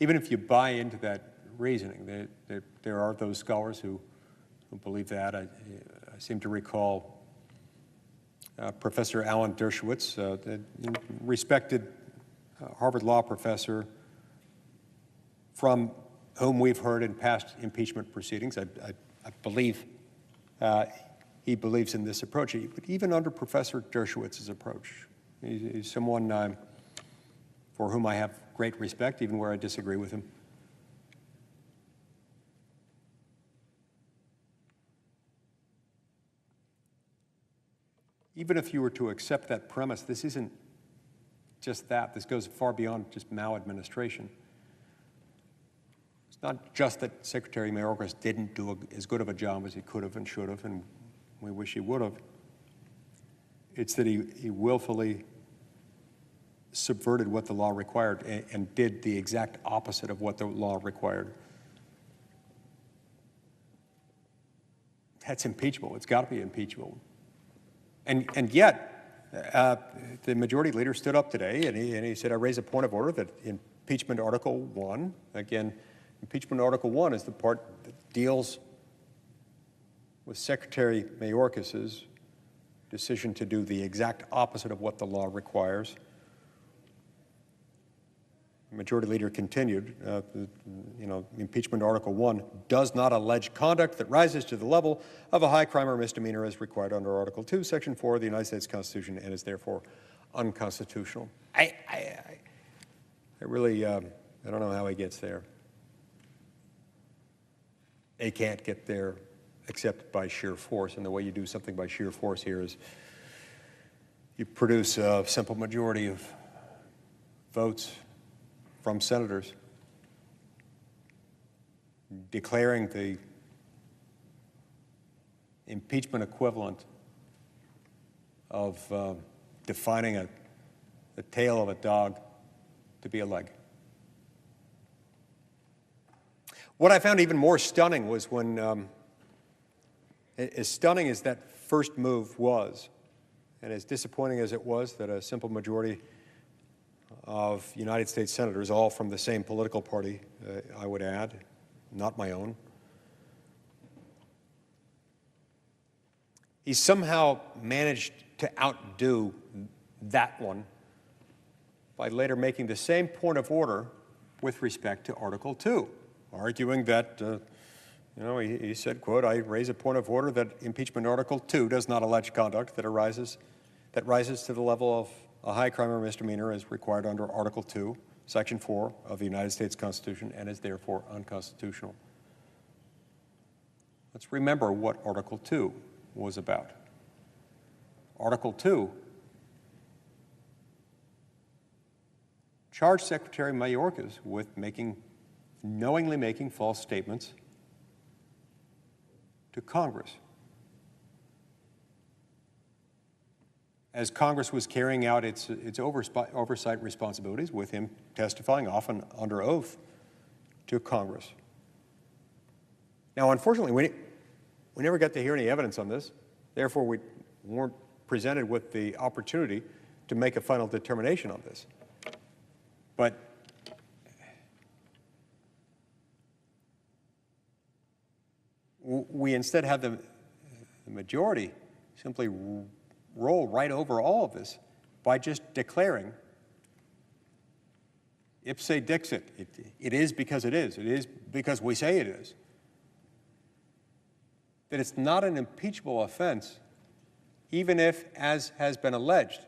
Even if you buy into that reasoning, there are those scholars who believe that. I seem to recall Professor Alan Dershowitz, the respected Harvard law professor from whom we've heard in past impeachment proceedings. I believe he believes in this approach. But even under Professor Dershowitz's approach, he's someone for whom I have great respect, even where I disagree with him. Even if you were to accept that premise, this isn't just that. This goes far beyond just maladministration. It's not just that Secretary Mayorkas didn't do as good of a job as he could have and should have, and we wish he would have. It's that he willfully subverted what the law required and did the exact opposite of what the law required. That's impeachable. It's got to be impeachable. And yet, the majority leader stood up today and he said, I raise a point of order that impeachment Article 1, again, impeachment Article 1 is the part that deals with Secretary Mayorkas's decision to do the exact opposite of what the law requires. The majority leader continued, impeachment Article 1 does not allege conduct that rises to the level of a high crime or misdemeanor as required under Article 2, Section 4 of the United States Constitution and is therefore unconstitutional. I really, I don't know how he gets there. He can't get there except by sheer force, and the way you do something by sheer force here is you produce a simple majority of votes from senators declaring the impeachment equivalent of defining the tail of a dog to be a leg. What I found even more stunning was when, as stunning as that first move was, and as disappointing as it was that a simple majority of United States senators, all from the same political party, I would add, not my own, he somehow managed to outdo that one by later making the same point of order with respect to Article 2, arguing that, he said, quote, I raise a point of order that impeachment Article 2 does not allege conduct that rises to the level of a high crime or misdemeanor as required under Article 2, Section 4 of the United States Constitution and is therefore unconstitutional. Let's remember what Article 2 was about. Article 2 charged Secretary Mayorkas with knowingly making false statements to Congress as Congress was carrying out its oversight responsibilities, with him testifying, often under oath, to Congress. Now, unfortunately, we never got to hear any evidence on this. Therefore, we weren't presented with the opportunity to make a final determination on this. But we instead have the majority simply roll right over all of this by just declaring ipse dixit. It is because it is. It is because we say it is. That it's not an impeachable offense, even if, as has been alleged,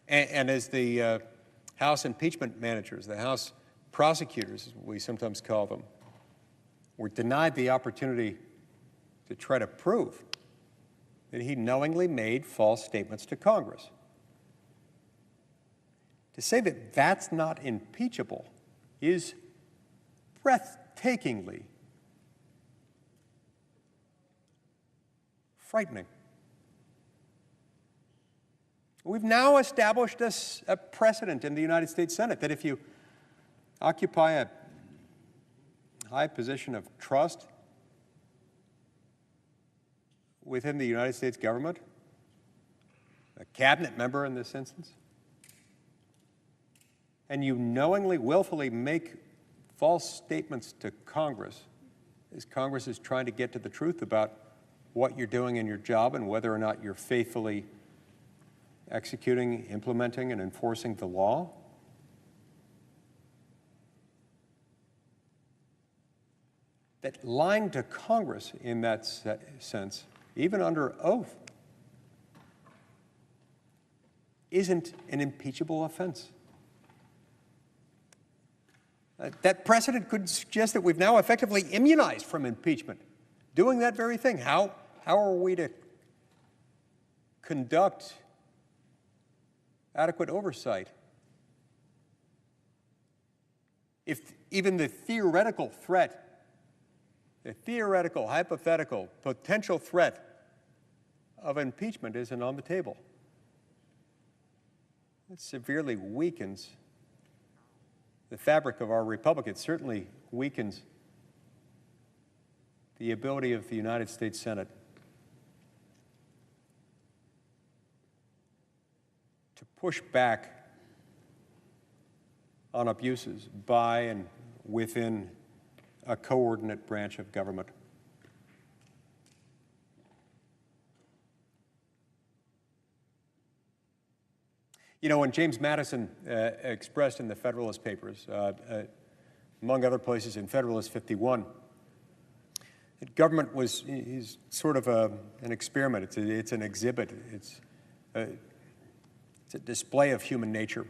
and as the House impeachment managers, the House prosecutors, as we sometimes call them, were denied the opportunity to try to prove that he knowingly made false statements to Congress. To say that that's not impeachable is breathtakingly frightening. We've now established a precedent in the United States Senate that if you occupy a high position of trust within the United States government, a cabinet member in this instance, and you knowingly, willfully make false statements to Congress, as Congress is trying to get to the truth about what you're doing in your job and whether or not you're faithfully executing, implementing, and enforcing the law, that lying to Congress in that sense, even under oath, isn't an impeachable offense. That precedent could suggest that we've now effectively immunized from impeachment, doing that very thing. How are we to conduct adequate oversight if even the theoretical threat, the theoretical, hypothetical, potential threat of impeachment isn't on the table? It severely weakens the fabric of our republic. It certainly weakens the ability of the United States Senate to push back on abuses by and within a coordinate branch of government. You know, when James Madison expressed in the Federalist Papers, among other places in Federalist 51, that government is sort of an experiment. It's an exhibit. It's a display of human nature.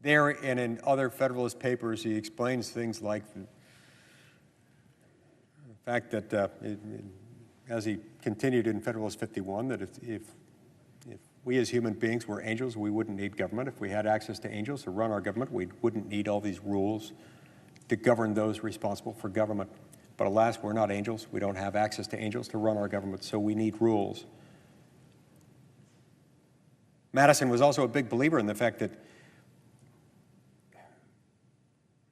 There and in other Federalist Papers, he explains things like the fact that, as he continued in Federalist 51, that if we as human beings were angels, we wouldn't need government. If we had access to angels to run our government, we wouldn't need all these rules to govern those responsible for government. But alas, we're not angels. We don't have access to angels to run our government, so we need rules. Madison was also a big believer in the fact that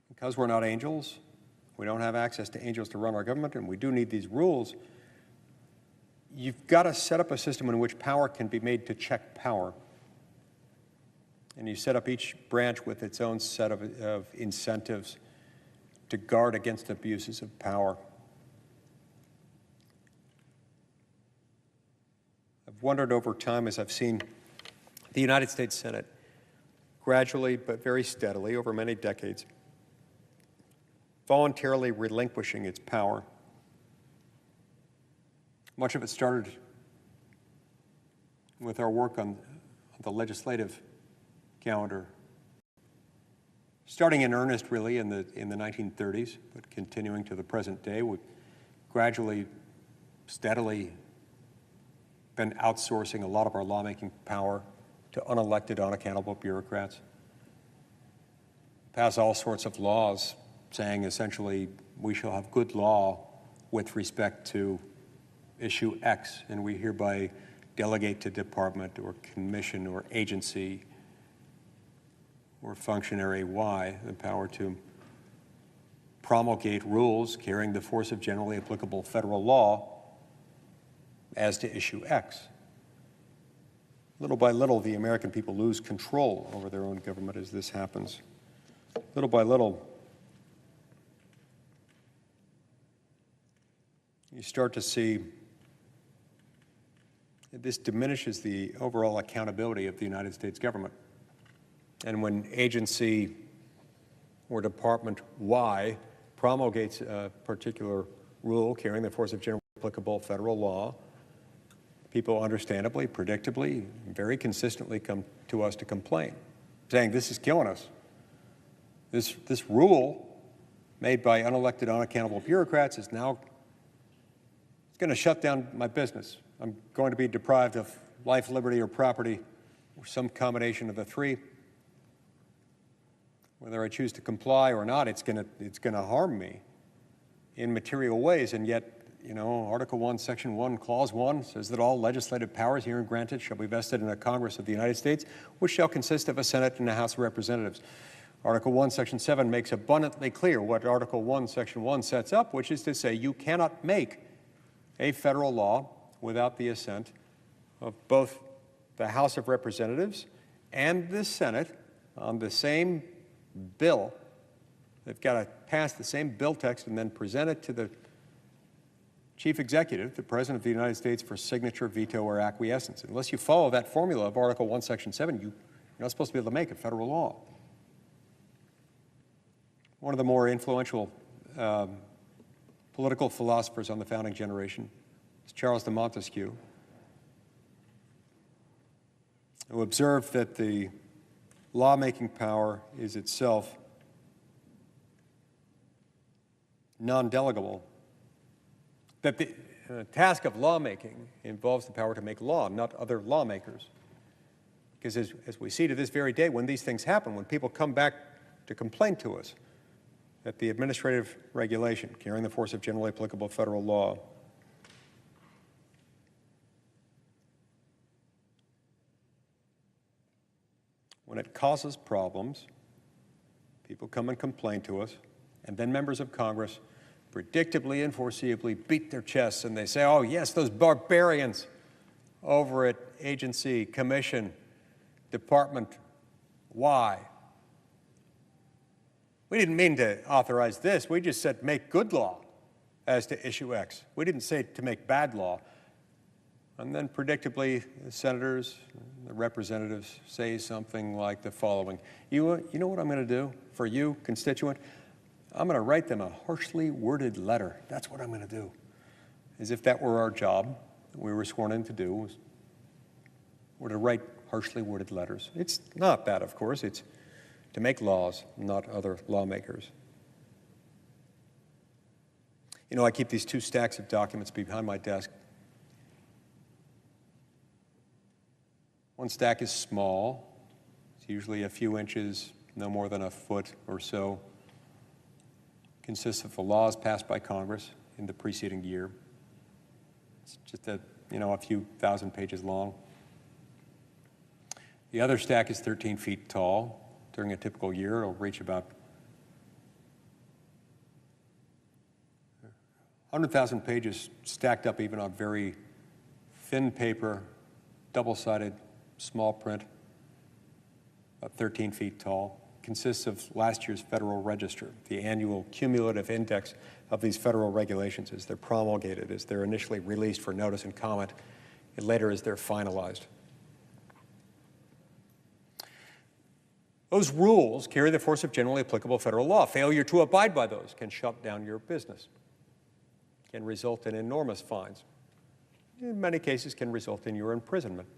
because we're not angels, we don't have access to angels to run our government, and we do need these rules, you've got to set up a system in which power can be made to check power. And you set up each branch with its own set of incentives to guard against abuses of power. I've wondered over time as I've seen the United States Senate gradually but very steadily over many decades voluntarily relinquishing its power. Much of it started with our work on the legislative calendar, starting in earnest really in the 1930s, but continuing to the present day. We've gradually, steadily been outsourcing a lot of our lawmaking power to unelected, unaccountable bureaucrats. Pass all sorts of laws saying essentially we shall have good law with respect to issue X, and we hereby delegate to department or commission or agency or functionary Y the power to promulgate rules carrying the force of generally applicable federal law as to issue X. Little by little, the American people lose control over their own government as this happens. Little by little, you start to see this diminishes the overall accountability of the United States government. And when agency or department Y promulgates a particular rule carrying the force of generally applicable federal law, people understandably, predictably, very consistently come to us to complain, saying this is killing us. This rule made by unelected, unaccountable bureaucrats is now going to shut down my business. I'm going to be deprived of life, liberty, or property, or some combination of the three. Whether I choose to comply or not, it's going to harm me in material ways. And yet, you know, Article 1, Section 1, Clause 1 says that all legislative powers herein granted shall be vested in a Congress of the United States, which shall consist of a Senate and a House of Representatives. Article 1, Section 7 makes abundantly clear what Article 1, Section 1 sets up, which is to say you cannot make a federal law without the assent of both the House of Representatives and the Senate on the same bill. They've got to pass the same bill text and then present it to the Chief Executive, the President of the United States, for signature, veto, or acquiescence. Unless you follow that formula of Article 1, Section 7, you're not supposed to be able to make it federal law. One of the more influential political philosophers on the founding generation is Charles de Montesquieu, who observed that the lawmaking power is itself non-delegable, that the task of lawmaking involves the power to make law, not other lawmakers. Because as we see to this very day, when these things happen, when people come back to complain to us that the administrative regulation carrying the force of generally applicable federal law when it causes problems, people come and complain to us, and then members of Congress predictably and foreseeably beat their chests and they say, oh yes, those barbarians over at agency, commission, department, why? We didn't mean to authorize this. We just said make good law as to issue X. We didn't say to make bad law. And then predictably, the senators, the representatives say something like the following. You know what I'm going to do for you, constituent? I'm going to write them a harshly worded letter. That's what I'm going to do. As if that were our job, that we were sworn in to do, or to write harshly worded letters. It's not that, of course. It's to make laws, not other lawmakers. You know, I keep these two stacks of documents behind my desk. One stack is small. It's usually a few inches, no more than a foot or so. Consists of the laws passed by Congress in the preceding year. It's just a few thousand pages long. The other stack is 13 feet tall. During a typical year, it'll reach about 100,000 pages stacked up even on very thin paper, double-sided, small print, about 13 feet tall. Consists of last year's Federal Register, the annual cumulative index of these federal regulations as they're promulgated, as they're initially released for notice and comment, and later as they're finalized. Those rules carry the force of generally applicable federal law. Failure to abide by those can shut down your business, can result in enormous fines. In many cases, can result in your imprisonment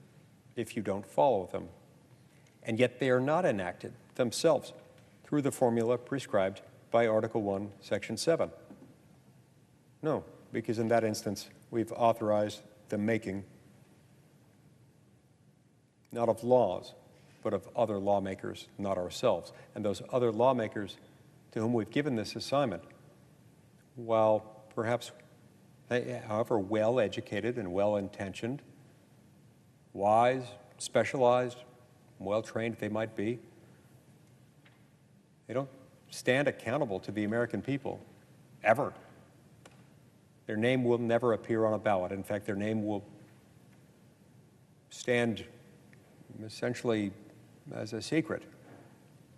if you don't follow them. And yet they are not enacted themselves through the formula prescribed by Article 1, Section 7. No, because in that instance, we've authorized the making not of laws, but of other lawmakers, not ourselves. And those other lawmakers to whom we've given this assignment, while perhaps, however well-educated and well-intentioned, wise, specialized, well-trained they might be, they don't stand accountable to the American people, ever. Their name will never appear on a ballot. In fact, their name will stand essentially as a secret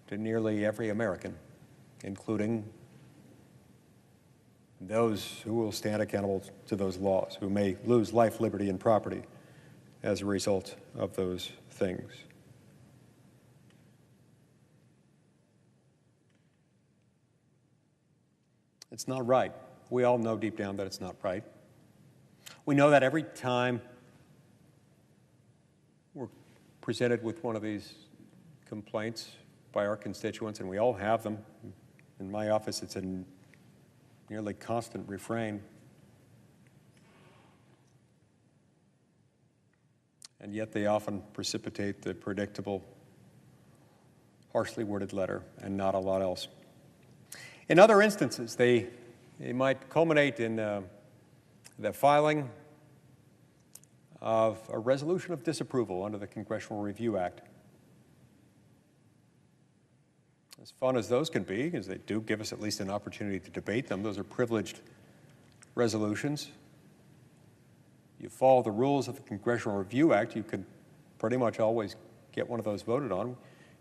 to nearly every American, including those who will stand accountable to those laws, who may lose life, liberty, and property as a result of those things. It's not right. We all know deep down that it's not right. We know that every time we're presented with one of these complaints by our constituents, and we all have them. In my office, it's a nearly constant refrain. And yet they often precipitate the predictable, harshly worded letter and not a lot else. In other instances, they might culminate in the filing of a resolution of disapproval under the Congressional Review Act. As fun as those can be, because they do give us at least an opportunity to debate them, those are privileged resolutions. You follow the rules of the Congressional Review Act, you can pretty much always get one of those voted on,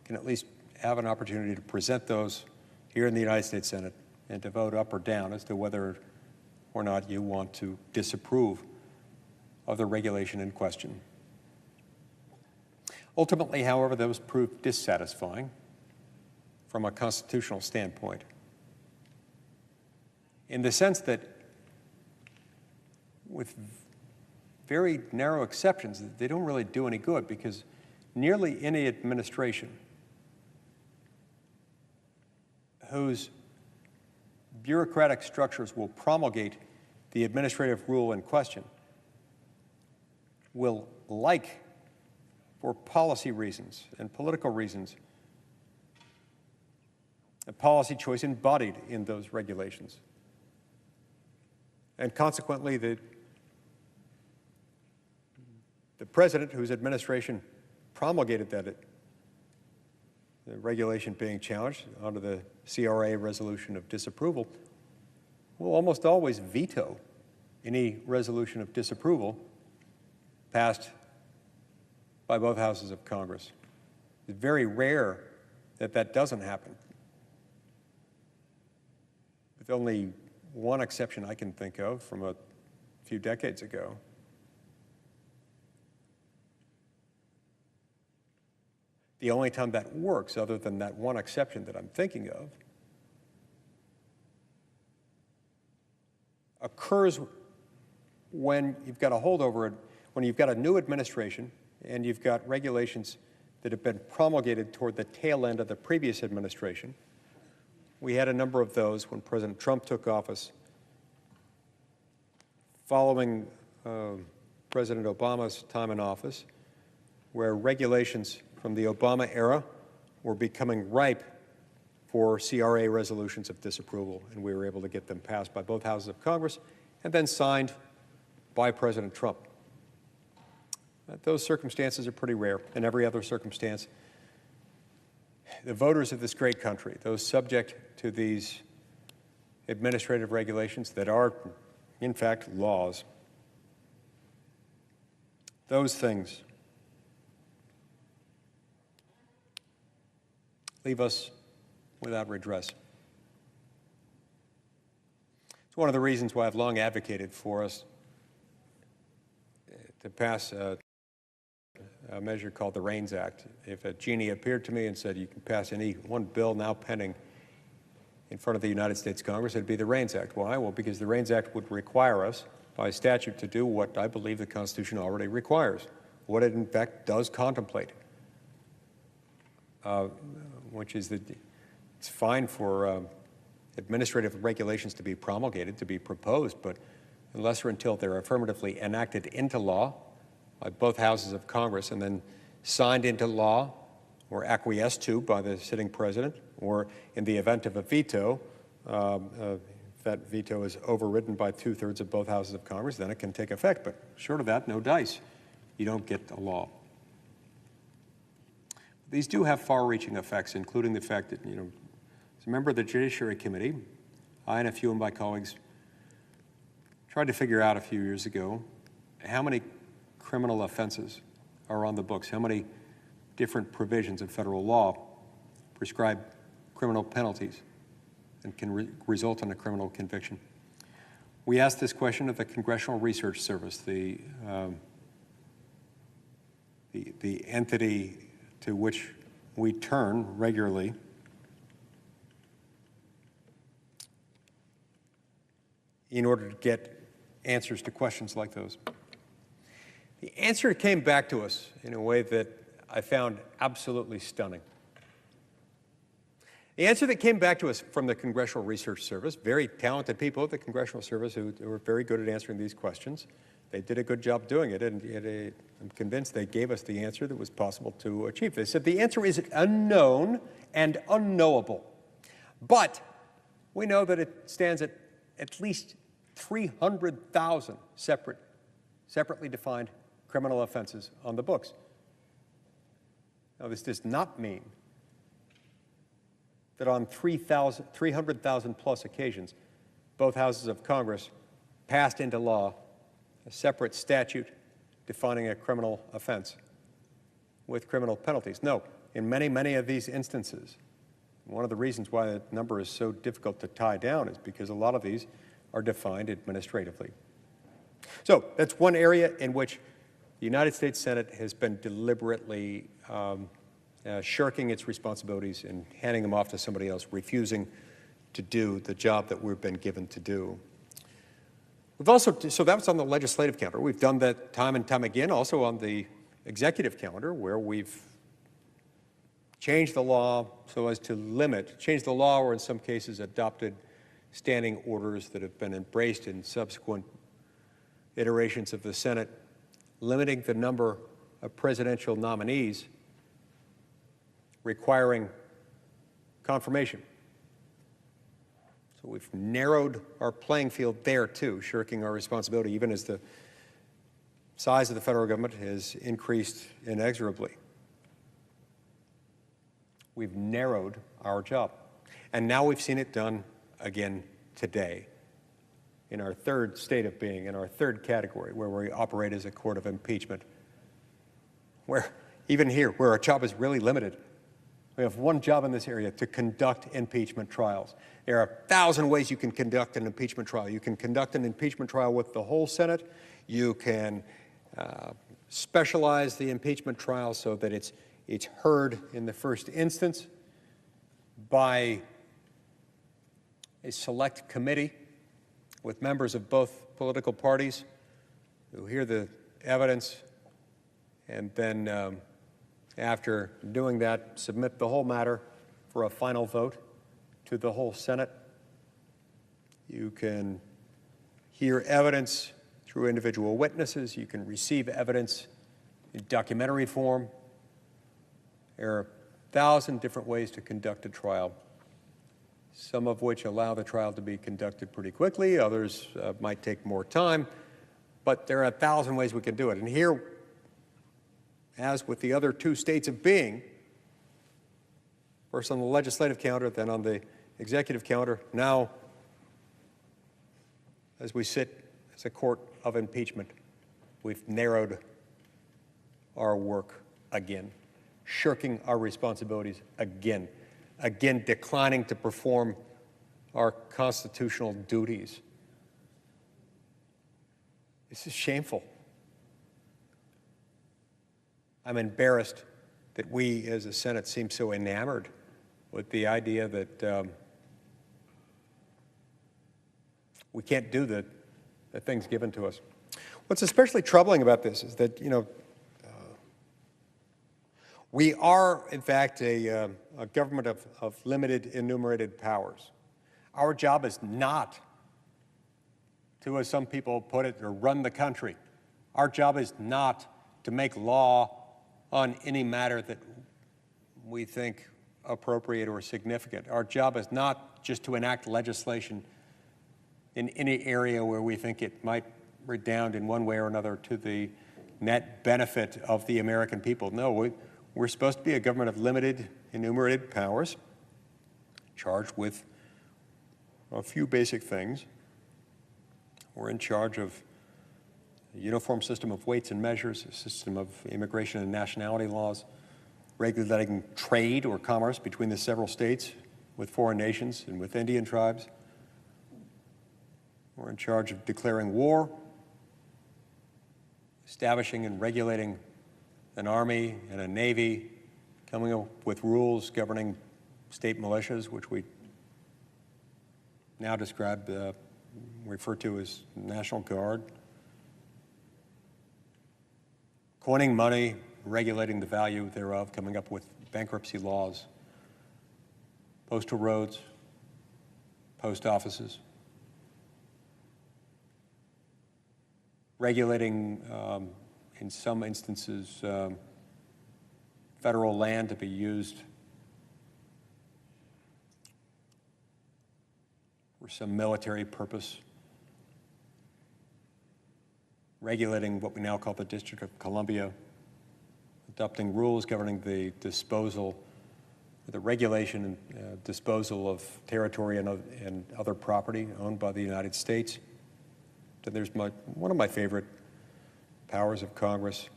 can at least have an opportunity to present those here in the United States Senate and to vote up or down as to whether or not you want to disapprove of the regulation in question. Ultimately, however, those proved dissatisfying from a constitutional standpoint, in the sense that, with very narrow exceptions, they don't really do any good, because nearly any administration whose bureaucratic structures will promulgate the administrative rule in question will like, for policy reasons and political reasons, a policy choice embodied in those regulations. And consequently, the president, whose administration promulgated the regulation being challenged under the CRA resolution of disapproval, will almost always veto any resolution of disapproval passed by both houses of Congress. It's very rare that that doesn't happen, with only one exception I can think of from a few decades ago. The only time that works, other than that one exception that I'm thinking of, occurs when you've got a holdover, when you've got a new administration and you've got regulations that have been promulgated toward the tail end of the previous administration. We had a number of those when President Trump took office, following President Obama's time in office, where regulations from the Obama era were becoming ripe for CRA resolutions of disapproval, and we were able to get them passed by both houses of Congress and then signed by President Trump. Those circumstances are pretty rare. In every other circumstance, the voters of this great country, those subject to these administrative regulations that are, in fact, laws, those things leave us without redress. It's one of the reasons why I've long advocated for us to pass a measure called the REINS Act. If a genie appeared to me and said you can pass any one bill now pending in front of the United States Congress, it'd be the REINS Act. Why? Well, because the REINS Act would require us by statute to do what I believe the Constitution already requires, what it in fact does contemplate, which is that it's fine for administrative regulations to be promulgated, to be proposed, but unless or until they're affirmatively enacted into law by both houses of Congress and then signed into law or acquiesced to by the sitting president, or in the event of a veto, that veto is overridden by 2/3 of both houses of Congress, then it can take effect. But short of that, no dice. You don't get a law. These do have far-reaching effects, including the fact that, as a member of the Judiciary Committee, I and a few of my colleagues tried to figure out a few years ago how many criminal offenses are on the books, how many different provisions of federal law prescribe criminal penalties and can result in a criminal conviction. We asked this question of the Congressional Research Service, the entity to which we turn regularly in order to get answers to questions like those. The answer came back to us in a way that I found absolutely stunning. The answer that came back to us from the Congressional Research Service, very talented people at the Congressional Service who were very good at answering these questions. They did a good job doing it, and I'm convinced they gave us the answer that was possible to achieve. They said the answer is unknown and unknowable, but we know that it stands at least 300,000 separately defined criminal offenses on the books. Now, this does not mean that on 300,000 plus occasions, both houses of Congress passed into law a separate statute defining a criminal offense. with criminal penalties. No, in many, many of these instances, one of the reasons why the number is so difficult to tie down is because a lot of these are defined administratively. So that's one area in which the United States Senate has been deliberately shirking its responsibilities and handing them off to somebody else, refusing to do the job that we've been given to do. We've also, so that was on the legislative calendar. We've done that time and time again, also on the executive calendar, where we've changed the law so as to limit, changed the law or in some cases adopted standing orders that have been embraced in subsequent iterations of the Senate, limiting the number of presidential nominees requiring confirmation. So we've narrowed our playing field there too, shirking our responsibility even as the size of the federal government has increased inexorably. We've narrowed our job. And now we've seen it done again today in our third state of being, in our third category, where we operate as a court of impeachment, where even here, where our job is really limited, we have one job in this area: to conduct impeachment trials. There are 1,000 ways you can conduct an impeachment trial. You can conduct an impeachment trial with the whole Senate. You can specialize the impeachment trial so that it's heard in the first instance by a select committee with members of both political parties who hear the evidence and then, after doing that, submit the whole matter for a final vote to the whole Senate. You can hear evidence through individual witnesses. You can receive evidence in documentary form. There are 1,000 different ways to conduct a trial, some of which allow the trial to be conducted pretty quickly. Others might take more time, but there are 1,000 ways we can do it. And here, as with the other two states of being, first on the legislative calendar, then on the executive calendar, now as we sit as a court of impeachment, we've narrowed our work again, shirking our responsibilities again, declining to perform our constitutional duties. This is shameful. I'm embarrassed that we as a Senate seem so enamored with the idea that we can't do the things given to us. What's especially troubling about this is that, we are, in fact, a government of limited enumerated powers. Our job is not to, as some people put it, to run the country. Our job is not to make law on any matter that we think appropriate or significant. Our job is not just to enact legislation in any area where we think it might redound in one way or another to the net benefit of the American people. No, we're supposed to be a government of limited enumerated powers, charged with a few basic things. We're in charge of a uniform system of weights and measures, a system of immigration and nationality laws, regulating trade or commerce between the several states with foreign nations and with Indian tribes. We're in charge of declaring war, establishing and regulating an army and a navy, coming up with rules governing state militias, which we now refer to as National Guard, coining money, regulating the value thereof, coming up with bankruptcy laws, postal roads, post offices, regulating, in some instances, federal land to be used for some military purpose, regulating what we now call the District of Columbia, adopting rules governing the disposal, the regulation and disposal of territory and other property owned by the United States. Then there's one of my favorite powers of Congress,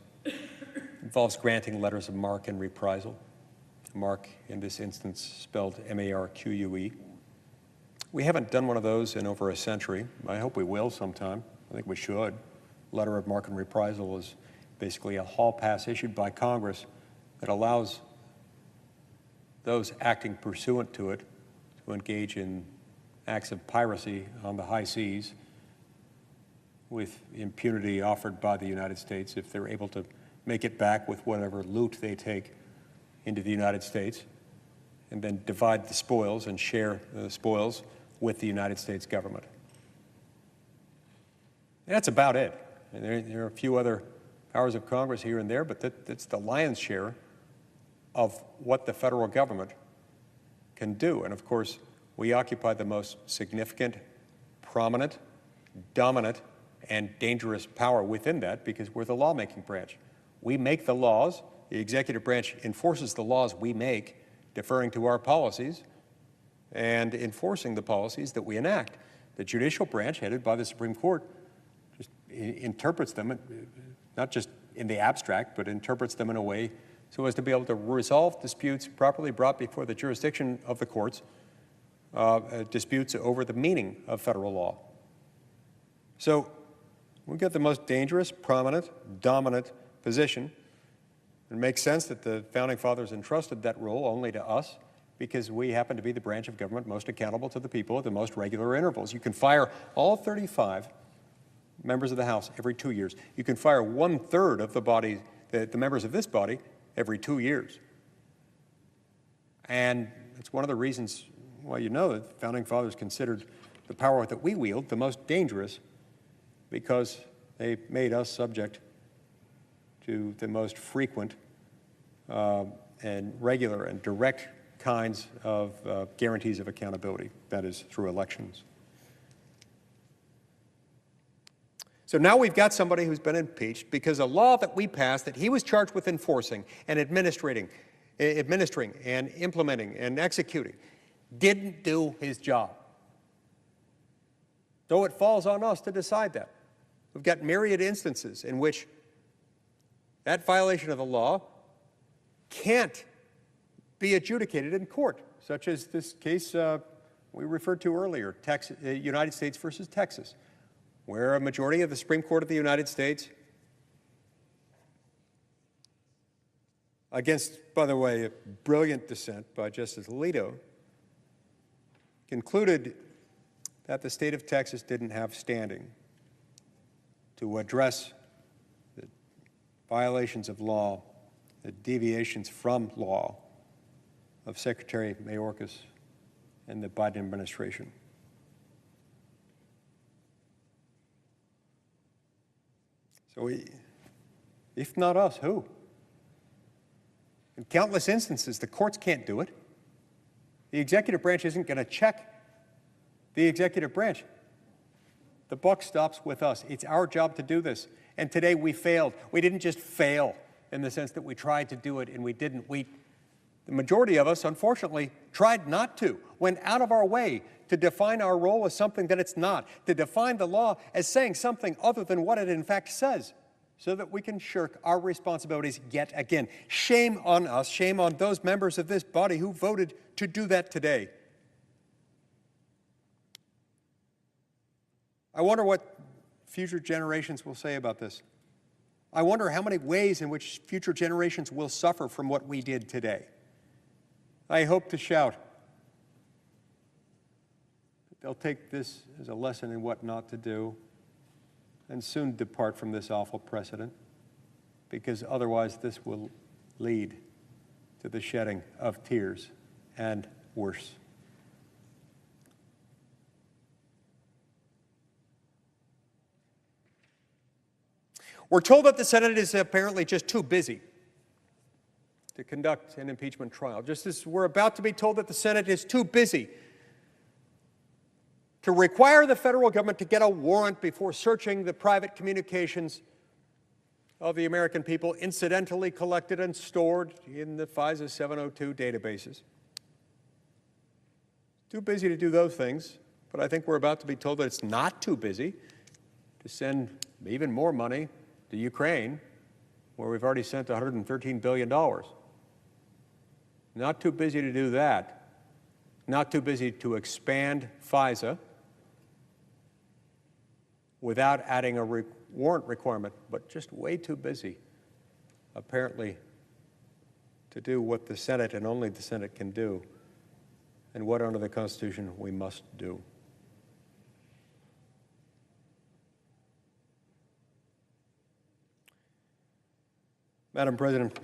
involves granting letters of marque and reprisal. Marque, in this instance, spelled M-A-R-Q-U-E. We haven't done one of those in over a century. I hope we will sometime. I think we should. Letter of marque and reprisal is basically a hall pass issued by Congress that allows those acting pursuant to it to engage in acts of piracy on the high seas with impunity offered by the United States if they're able to make it back with whatever loot they take into the United States, and then divide the spoils and share the spoils with the United States government. And that's about it. And there are a few other powers of Congress here and there, but that's the lion's share of what the federal government can do. And of course, we occupy the most significant, prominent, dominant, and dangerous power within that because we're the lawmaking branch. We make the laws. The executive branch enforces the laws we make, deferring to our policies and enforcing the policies that we enact. The judicial branch, headed by the Supreme Court, just interprets them, not just in the abstract, but interprets them in a way so as to be able to resolve disputes properly brought before the jurisdiction of the courts, disputes over the meaning of federal law. So we've got the most dangerous, prominent, dominant position. It makes sense that the Founding Fathers entrusted that role only to us because we happen to be the branch of government most accountable to the people at the most regular intervals. You can fire all 35 members of the House every 2 years. You can fire 1/3 of the body, the members of this body, every 2 years. And it's one of the reasons why you know that the Founding Fathers considered the power that we wield the most dangerous, because they made us subject to the most frequent and regular and direct kinds of guarantees of accountability, that is, through elections. So now we've got somebody who's been impeached because a law that we passed that he was charged with enforcing and administering and implementing and executing didn't do his job. So it falls on us to decide that. We've got myriad instances in which that violation of the law can't be adjudicated in court, such as this case we referred to earlier, United States versus Texas, where a majority of the Supreme Court of the United States, against, by the way, a brilliant dissent by Justice Alito, concluded that the state of Texas didn't have standing to address the violations of law, the deviations from law of Secretary Mayorkas and the Biden administration. So if not us, who? In countless instances, the courts can't do it. The executive branch isn't going to check the executive branch. The buck stops with us. It's our job to do this. And today we failed. We didn't just fail in the sense that we tried to do it and we didn't. The majority of us, unfortunately, tried not to, went out of our way to define our role as something that it's not, to define the law as saying something other than what it in fact says, so that we can shirk our responsibilities yet again. Shame on us, shame on those members of this body who voted to do that today. I wonder what future generations will say about this. I wonder how many ways in which future generations will suffer from what we did today. I hope to shout that they'll take this as a lesson in what not to do and soon depart from this awful precedent, because otherwise this will lead to the shedding of tears and worse. We're told that the Senate is apparently just too busy to conduct an impeachment trial, just as we're about to be told that the Senate is too busy to require the federal government to get a warrant before searching the private communications of the American people incidentally collected and stored in the FISA 702 databases. Too busy to do those things, but I think we're about to be told that it's not too busy to send even more money to Ukraine where we've already sent $113 billion. Not too busy to do that. Not too busy to expand FISA without adding a warrant requirement, but just way too busy, apparently, to do what the Senate and only the Senate can do, and what under the Constitution we must do. Madam President,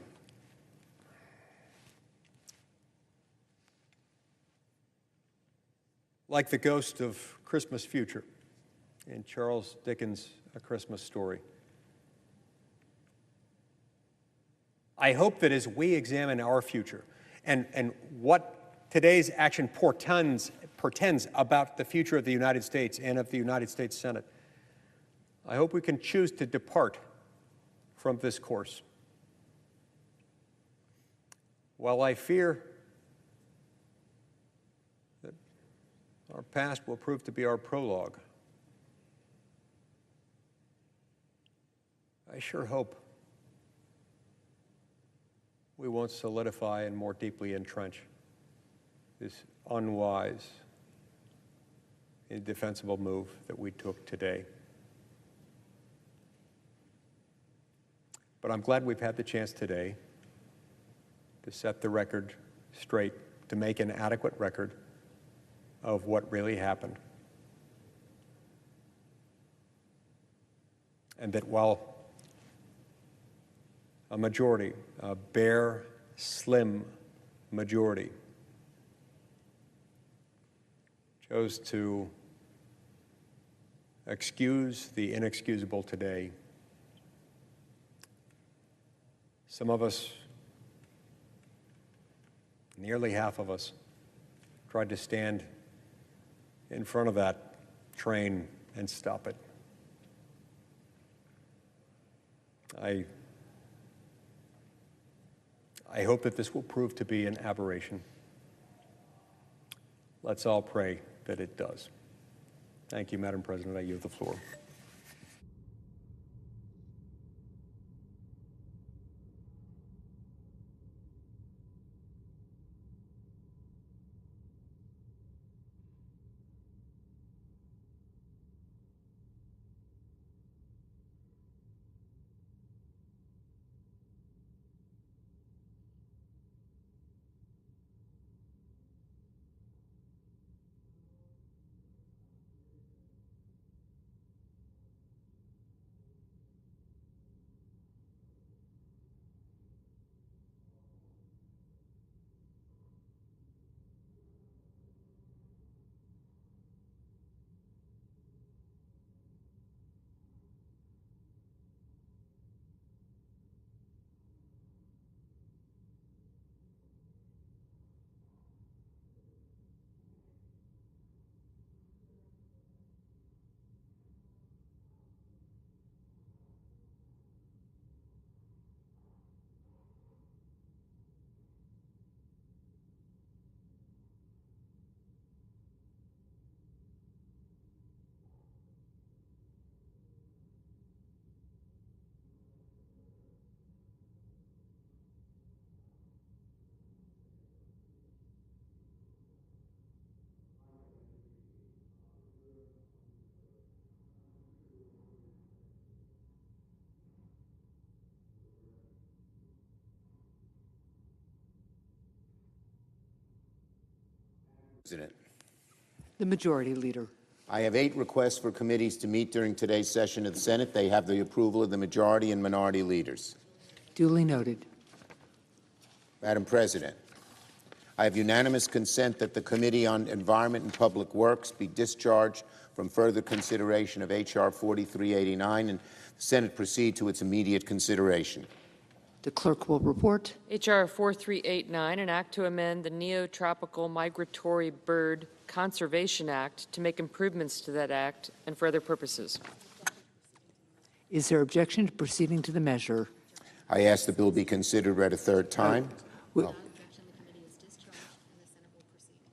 like the ghost of Christmas future in Charles Dickens' A Christmas Story, I hope that as we examine our future and what today's action portends about the future of the United States and of the United States Senate, I hope we can choose to depart from this course. While I fear that our past will prove to be our prologue, I sure hope we won't solidify and more deeply entrench this unwise, indefensible move that we took today. But I'm glad we've had the chance today to set the record straight, to make an adequate record of what really happened. And that while a majority, a bare, slim majority, chose to excuse the inexcusable today, some of us, nearly half of us, tried to stand in front of that train and stop it. I hope that this will prove to be an aberration. Let's all pray that it does. Thank you, Madam President. I yield the floor. President. The Majority Leader. I have 8 requests for committees to meet during today's session of the Senate. They have the approval of the majority and minority leaders. Duly noted. Madam President, I have unanimous consent that the Committee on Environment and Public Works be discharged from further consideration of H.R. 4389 and the Senate proceed to its immediate consideration. The clerk will report. H.R. 4389, an act to amend the Neotropical Migratory Bird Conservation Act to make improvements to that act and for other purposes. Is there objection to proceeding to the measure? I ask the bill be considered read a third time.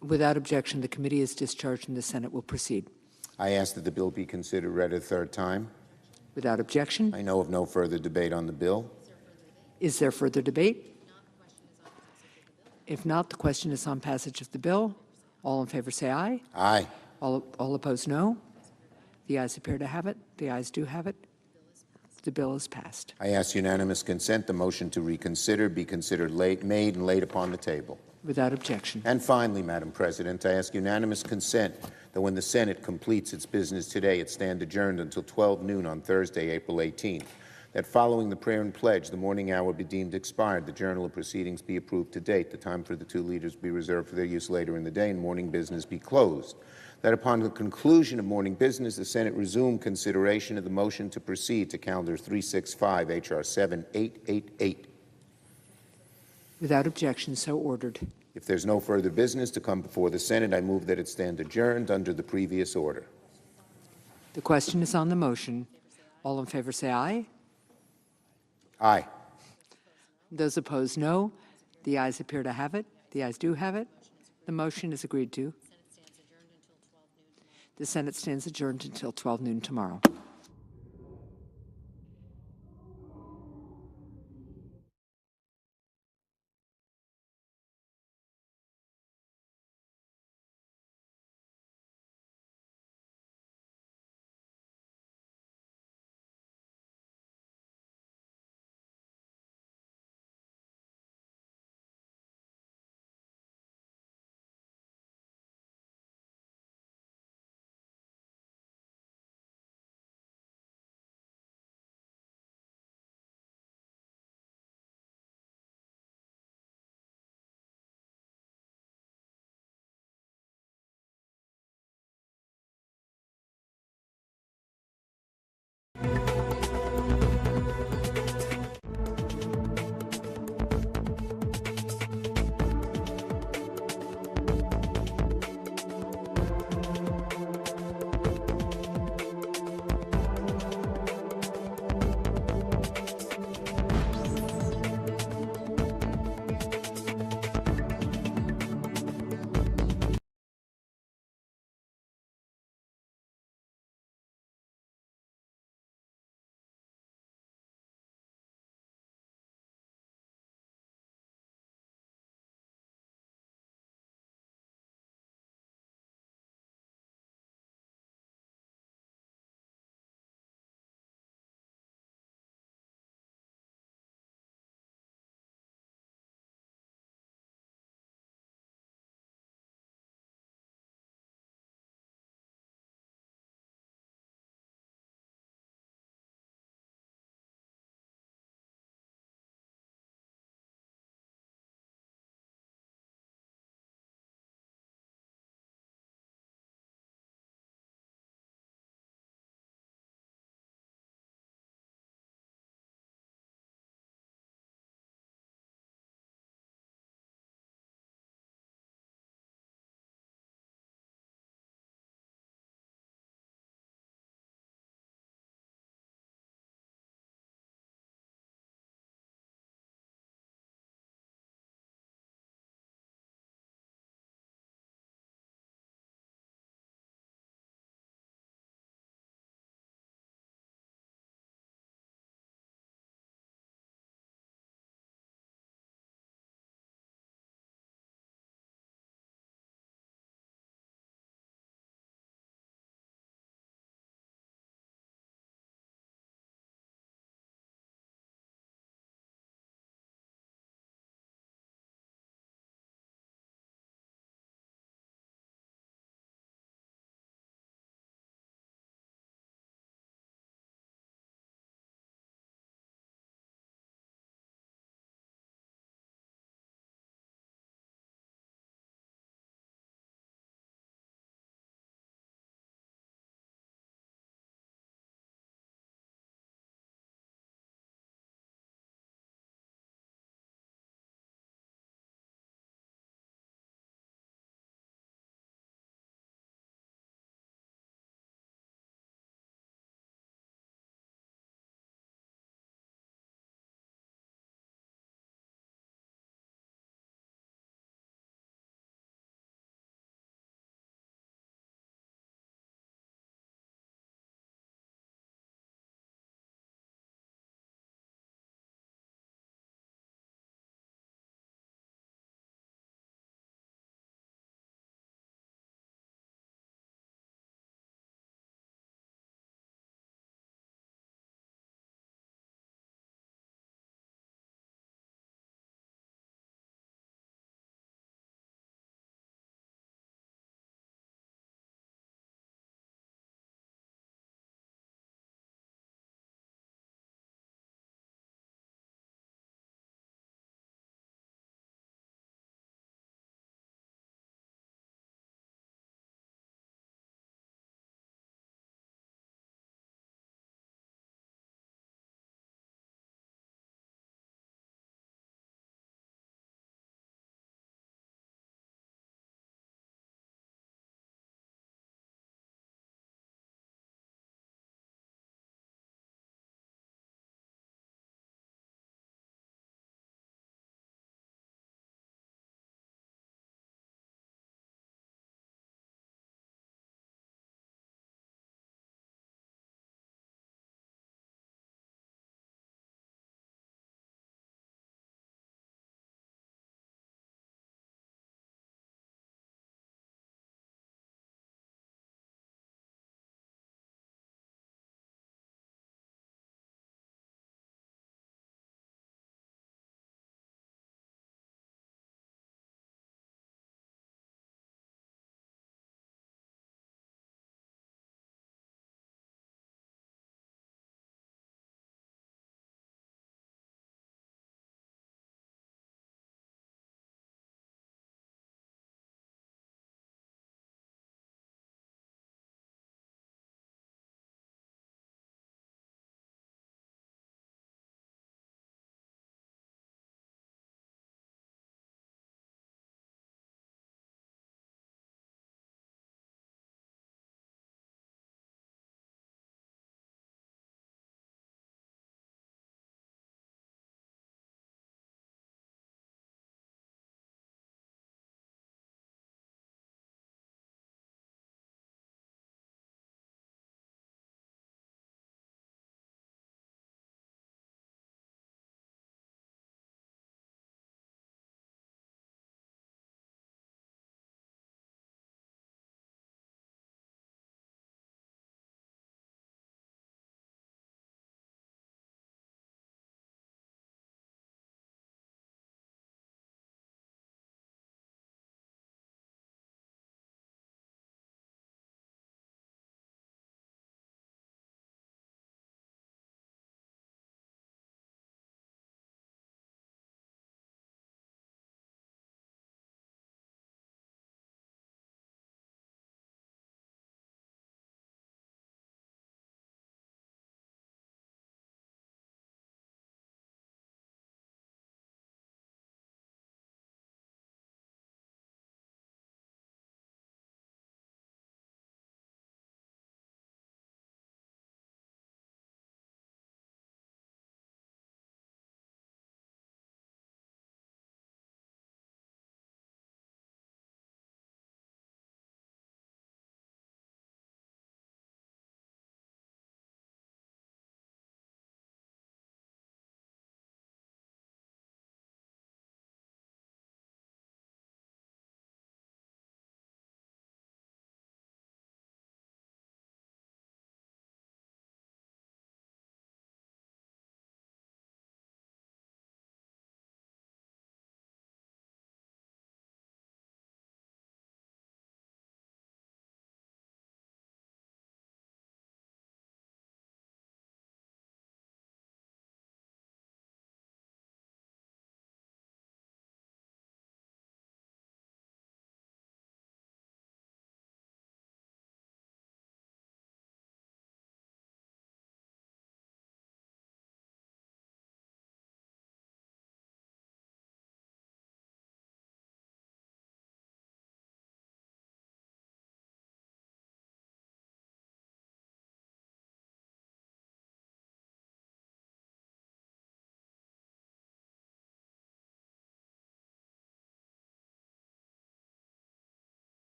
Without objection, the committee is discharged and the Senate will proceed. I ask that the bill be considered read a third time. Without objection. I know of no further debate on the bill. Is there further debate? If not, the question is on passage of the bill. All in favor say aye. Aye. All opposed, no. The ayes appear to have it. The ayes do have it. The bill is passed. I ask unanimous consent the motion to reconsider be considered made and laid upon the table. Without objection. And finally, Madam President, I ask unanimous consent that when the Senate completes its business today, it stand adjourned until 12 noon on Thursday, April 18th. That following the prayer and pledge, the morning hour be deemed expired, the journal of proceedings be approved to date, the time for the two leaders be reserved for their use later in the day, and morning business be closed. That upon the conclusion of morning business, the Senate resume consideration of the motion to proceed to Calendar 365, H.R. 7888. Without objection, so ordered. If there's no further business to come before the Senate, I move that it stand adjourned under the previous order. The question is on the motion. All in favor say aye. Aye. Those opposed, no. The ayes appear to have it. The ayes do have it. The motion is agreed to. The Senate stands adjourned until 12 noon tomorrow.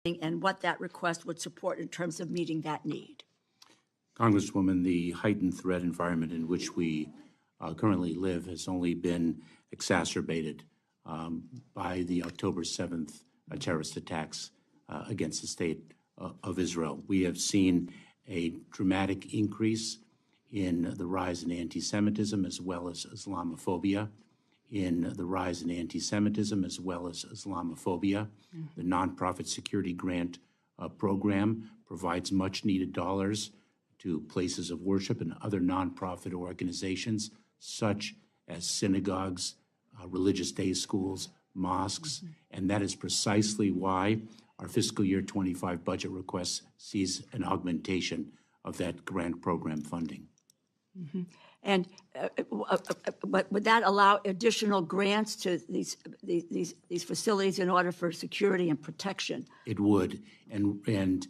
and what that request would support in terms of meeting that need. Congresswoman, the heightened threat environment in which we currently live has only been exacerbated by the October 7th terrorist attacks against the state of Israel. We have seen a dramatic increase in the rise in anti-Semitism as well as Islamophobia. The nonprofit security grant program provides much-needed dollars to places of worship and other nonprofit organizations, such as synagogues, religious day schools, mosques, and that is precisely why our fiscal year 25 budget request sees an augmentation of that grant program funding. And but would that allow additional grants to these facilities in order for security and protection? It would, and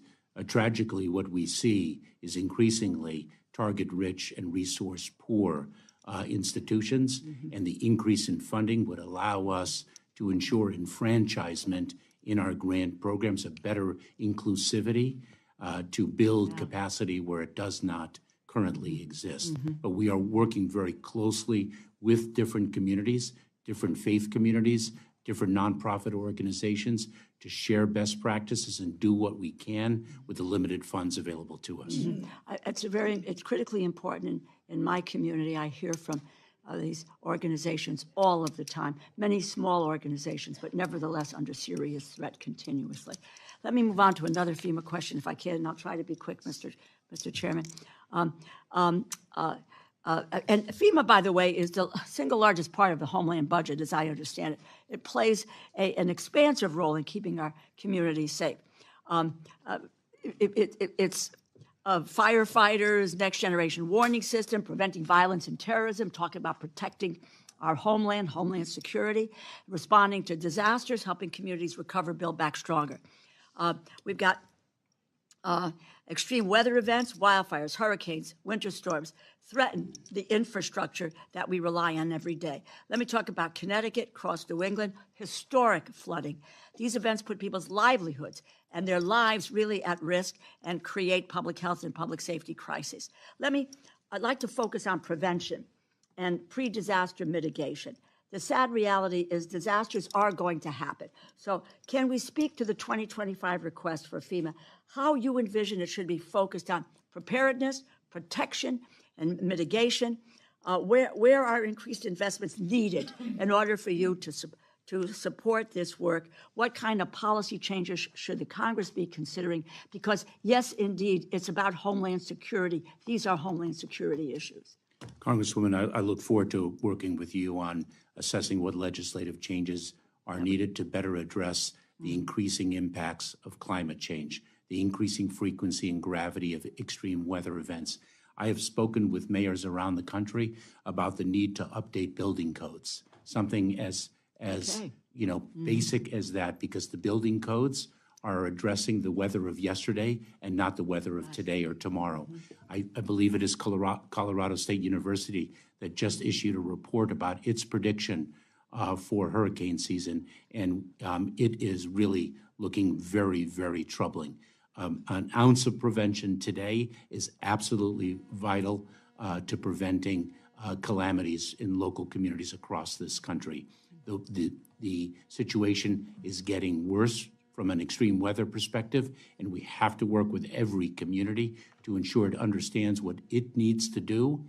tragically, what we see is increasingly target-rich and resource-poor institutions, and the increase in funding would allow us to ensure enfranchisement in our grant programs, a better inclusivity to build capacity where it does not currently exist. But we are working very closely with different communities, different faith communities, different nonprofit organizations to share best practices and do what we can with the limited funds available to us. It's critically important in my community. I hear from these organizations all of the time, many small organizations, but nevertheless under serious threat continuously. Let me move on to another FEMA question, if I can, and I'll try to be quick, Mr. Chairman. And FEMA, by the way, is the single largest part of the Homeland budget, as I understand it. It plays an expansive role in keeping our communities safe. It's firefighters, next generation warning system, preventing violence and terrorism, talking about protecting our homeland, Homeland Security, responding to disasters, helping communities recover, build back stronger. We've got extreme weather events, wildfires, hurricanes, winter storms threaten the infrastructure that we rely on every day. Let me talk about Connecticut, across New England, historic flooding. These events put people's livelihoods and their lives really at risk and create public health and public safety crises. I'd like to focus on prevention and pre-disaster mitigation. The sad reality is disasters are going to happen. So can we speak to the 2025 request for FEMA, how you envision it should be focused on preparedness, protection, and mitigation? Where are increased investments needed in order for you to support this work? What kind of policy changes should the Congress be considering? Because yes, indeed, it's about Homeland Security. These are Homeland Security issues. Congresswoman, I look forward to working with you on assessing what legislative changes are needed to better address the increasing impacts of climate change, the increasing frequency and gravity of extreme weather events. I have spoken with mayors around the country about the need to update building codes, something as basic as that, because the building codes are addressing the weather of yesterday and not the weather of today or tomorrow. I believe it is Colorado State University that just issued a report about its prediction for hurricane season, and it is really looking very, very troubling. An ounce of prevention today is absolutely vital to preventing calamities in local communities across this country. The situation is getting worse from an extreme weather perspective, and we have to work with every community to ensure it understands what it needs to do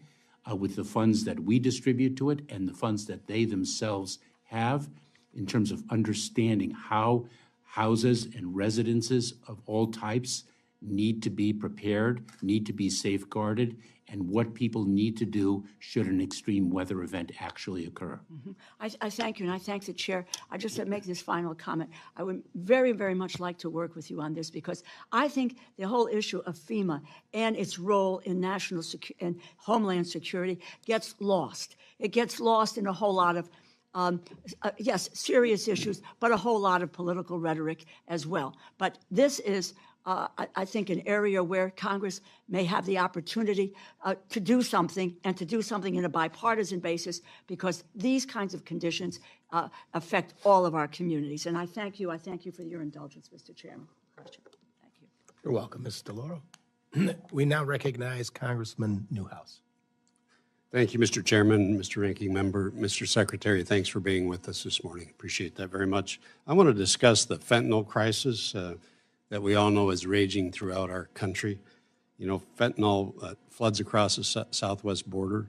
with the funds that we distribute to it and the funds that they themselves have, in terms of understanding how houses and residences of all types need to be prepared, need to be safeguarded, and what people need to do should an extreme weather event actually occur. I thank you, and I thank the chair. I just make this final comment. I would very, very much like to work with you on this, because I think the whole issue of FEMA and its role in national and Homeland Security gets lost. It gets lost in a whole lot of yes, serious issues, but a whole lot of political rhetoric as well. But this is, I think, an area where Congress may have the opportunity to do something, and to do something in a bipartisan basis, because these kinds of conditions affect all of our communities. And I thank you for your indulgence, Mr. Chairman. question. Thank you. You're welcome, Ms. DeLauro. We now recognize Congressman Newhouse. Thank you, Mr. Chairman, Mr. Ranking Member, Mr. Secretary. Thanks for being with us this morning. Appreciate that very much. I want to discuss the fentanyl crisis that we all know is raging throughout our country. You know, fentanyl floods across the southwest border.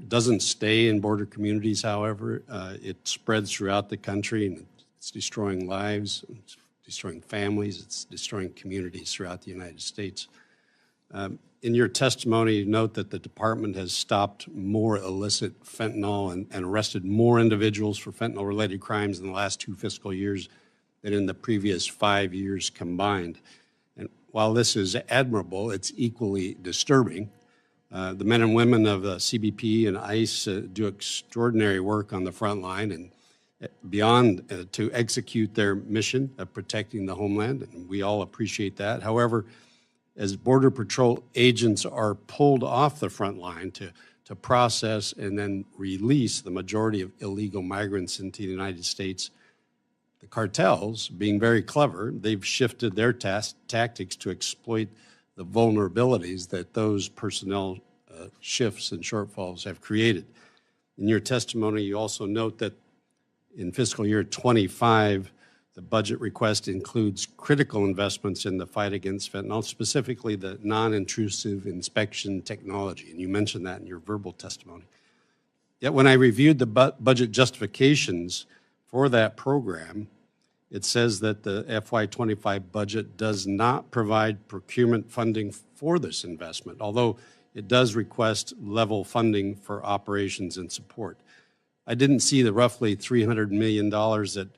Doesn't stay in border communities, however. It spreads throughout the country, and it's destroying lives, it's destroying families, it's destroying communities throughout the United States. In your testimony, you note that the department has stopped more illicit fentanyl and arrested more individuals for fentanyl-related crimes in the last 2 fiscal years than in the previous 5 years combined. And while this is admirable, it's equally disturbing. The men and women of CBP and ICE do extraordinary work on the front line and beyond to execute their mission of protecting the homeland, and we all appreciate that. However, as Border Patrol agents are pulled off the front line to process and then release the majority of illegal migrants into the United States, the cartels, being very clever, they've shifted their tactics to exploit the vulnerabilities that those personnel shifts and shortfalls have created. In your testimony, you also note that in fiscal year 25, the budget request includes critical investments in the fight against fentanyl, specifically the non-intrusive inspection technology, and you mentioned that in your verbal testimony. Yet when I reviewed the budget justifications for that program, it says that the FY25 budget does not provide procurement funding for this investment, although it does request level funding for operations and support. I didn't see the roughly $300 million that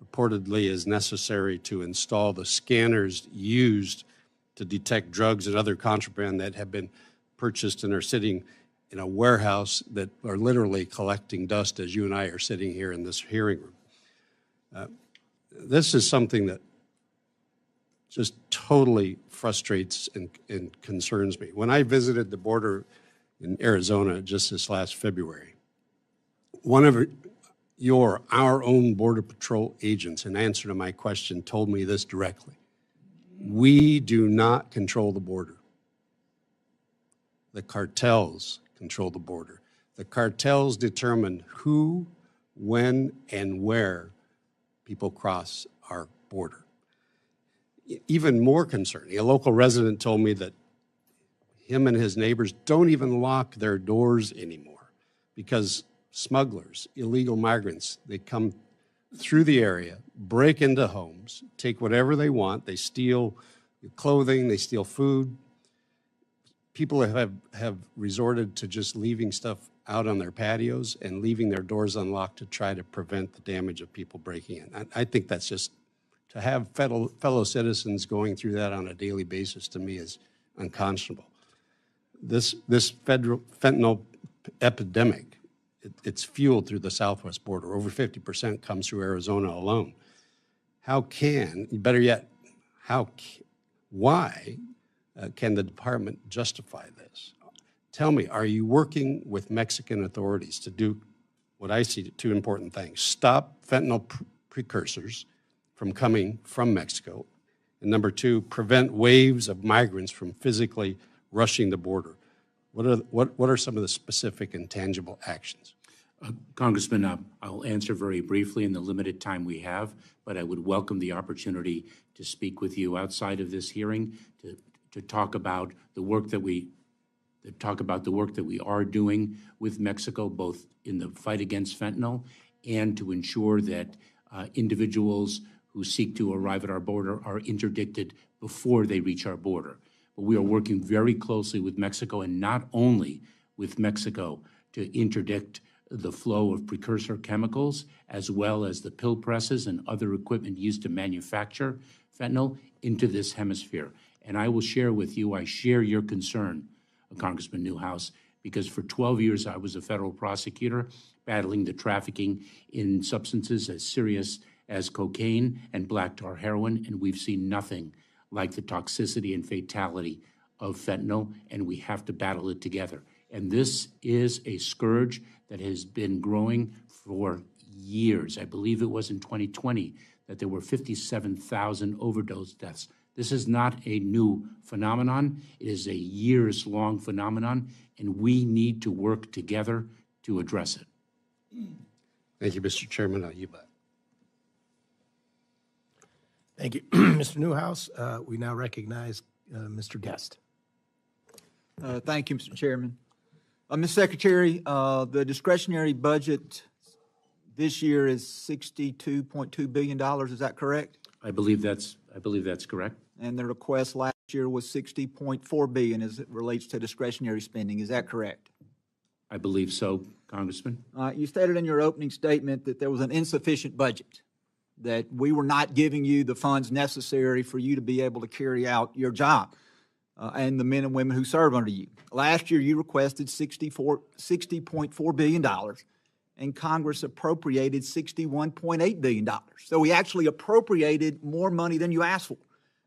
purportedly is necessary to install the scanners used to detect drugs and other contraband that have been purchased and are sitting in a warehouse that are literally collecting dust as you and I are sitting here in this hearing room. This is something that just totally frustrates and concerns me. When I visited the border in Arizona just this last February, one of our own Border Patrol agents, in answer to my question, told me this directly. We do not control the border. The cartels control the border. The cartels determine who, when, and where people cross our border. Even more concerning, a local resident told me that him and his neighbors don't even lock their doors anymore because smugglers, illegal migrants, they come through the area, break into homes, take whatever they want. They steal clothing, they steal food. People have resorted to just leaving stuff out on their patios and leaving their doors unlocked to try to prevent the damage of people breaking in. I think that's just, to have fellow citizens going through that on a daily basis, to me, is unconscionable. This federal fentanyl epidemic, it's fueled through the southwest border. Over 50% comes through Arizona alone. Why can the department justify this? Tell me, are you working with Mexican authorities to do what I see two important things? Stop fentanyl precursors from coming from Mexico. And number two, prevent waves of migrants from physically rushing the border. What are some of the specific and tangible actions? Congressman, I'll answer very briefly in the limited time we have, but I would welcome the opportunity to speak with you outside of this hearing to talk about the work that we are doing with Mexico, both in the fight against fentanyl and to ensure that individuals who seek to arrive at our border are interdicted before they reach our border. But we are working very closely with Mexico, and not only with Mexico, to interdict the flow of precursor chemicals, as well as the pill presses and other equipment used to manufacture fentanyl into this hemisphere. And I will share with you, I share your concern, Congressman Newhouse, because for 12 years I was a federal prosecutor battling the trafficking in substances as serious as cocaine and black tar heroin, and we've seen nothing like the toxicity and fatality of fentanyl, and we have to battle it together. And this is a scourge that has been growing for years. I believe it was in 2020 that there were 57,000 overdose deaths. This is not a new phenomenon. It is a years-long phenomenon, and we need to work together to address it. Thank you, Mr. Chairman. You bet. Thank you. Mr. Newhouse, we now recognize Mr. Guest. Thank you, Mr. Chairman. Ms. Secretary, the discretionary budget this year is $62.2 billion. Is that correct? I believe that's correct. And the request last year was $60.4 billion as it relates to discretionary spending. Is that correct? I believe so, Congressman. You stated in your opening statement that there was an insufficient budget, that we were not giving you the funds necessary for you to be able to carry out your job and the men and women who serve under you. Last year, you requested $60.4 billion, and Congress appropriated $61.8 billion. So we actually appropriated more money than you asked for.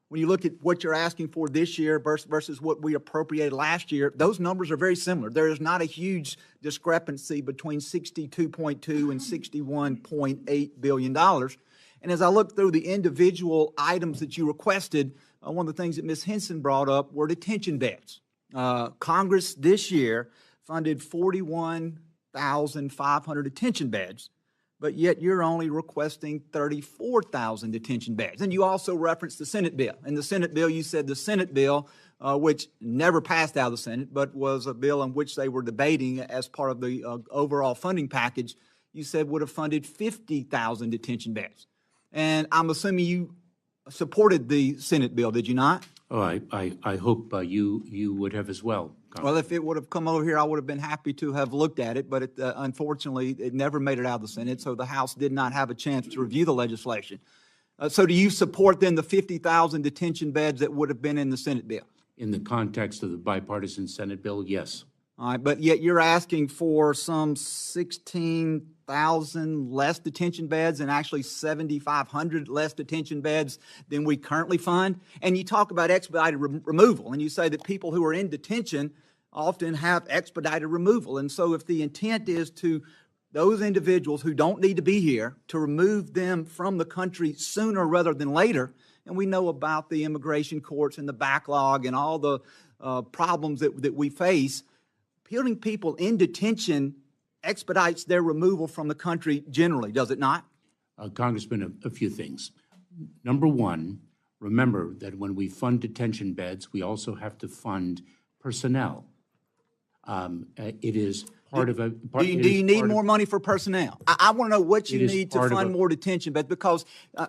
When you look at what you're asking for this year versus what we appropriated last year, those numbers are very similar. There is not a huge discrepancy between $62.2 and $61.8 billion. And as I look through the individual items that you requested, one of the things that Ms. Henson brought up were detention beds. Congress this year funded 41,500 detention beds, but yet you're only requesting 34,000 detention beds. And you also referenced the Senate bill. In the Senate bill, you said the Senate bill, which never passed out of the Senate, but was a bill on which they were debating as part of the overall funding package, you said would have funded 50,000 detention beds. And I'm assuming you supported the Senate bill, did you not? Oh, I hope you would have as well, Congressman. Well, if it would have come over here, I would have been happy to have looked at it, but unfortunately, it never made it out of the Senate, so the House did not have a chance to review the legislation. So do you support then the 50,000 detention beds that would have been in the Senate bill? In the context of the bipartisan Senate bill, yes. All right, but yet you're asking for some 16,000 less detention beds and actually 7,500 less detention beds than we currently fund. And you talk about expedited removal, and you say that people who are in detention often have expedited removal. And so if the intent is to those individuals who don't need to be here, to remove them from the country sooner rather than later, and we know about the immigration courts and the backlog and all the problems that we face, putting people in detention expedites their removal from the country generally, does it not? Congressman, a few things. Number one, remember that when we fund detention beds, we also have to fund personnel. It is part of a... Do you need more money for personnel? I want to know what you need to fund more detention beds, because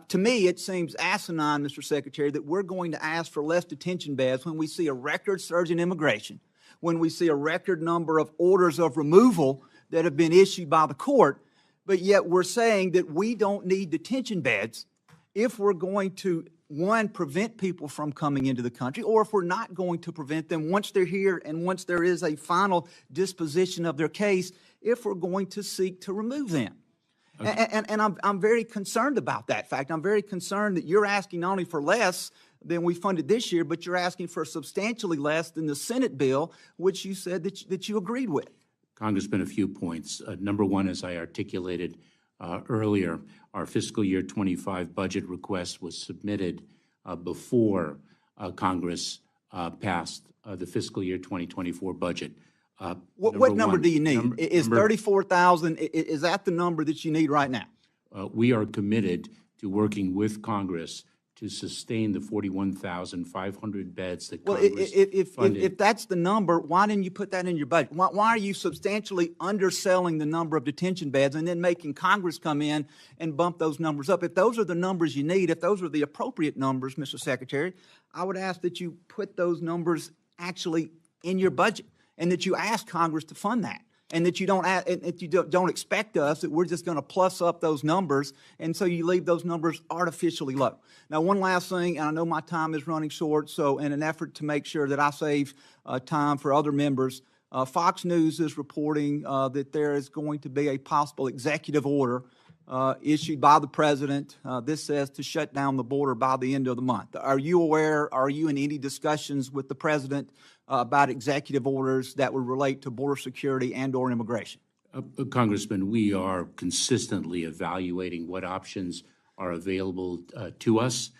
to me it seems asinine, Mr. Secretary, that we're going to ask for less detention beds when we see a record surge in immigration, when we see a record number of orders of removal that have been issued by the court, but yet we're saying that we don't need detention beds if we're going to, one, prevent people from coming into the country, or if we're not going to prevent them once they're here and once there is a final disposition of their case, if we're going to seek to remove them. Okay. And I'm very concerned about that fact. I'm very concerned that you're asking not only for less than we funded this year, but you're asking for substantially less than the Senate bill, which you said that you agreed with. Congressman, a few points. Number one, as I articulated earlier, our fiscal year 25 budget request was submitted before Congress passed the fiscal year 2024 budget. What number do you need? Is 34,000, is that the number that you need right now? We are committed to working with Congress to sustain the 41,500 beds that Congress funded. If that's the number, why didn't you put that in your budget? Why are you substantially underselling the number of detention beds and then making Congress come in and bump those numbers up? If those are the numbers you need, if those are the appropriate numbers, Mr. Secretary, I would ask that you put those numbers actually in your budget and that you ask Congress to fund that. And that you don't expect us that we're just going to plus up those numbers, and so you leave those numbers artificially low. Now, one last thing, and I know my time is running short, so in an effort to make sure that I save time for other members, Fox News is reporting that there is going to be a possible executive order issued by the president. This says to shut down the border by the end of the month. Are you aware, are you in any discussions with the president about executive orders that would relate to border security and or immigration? Congressman, we are consistently evaluating what options are available to us.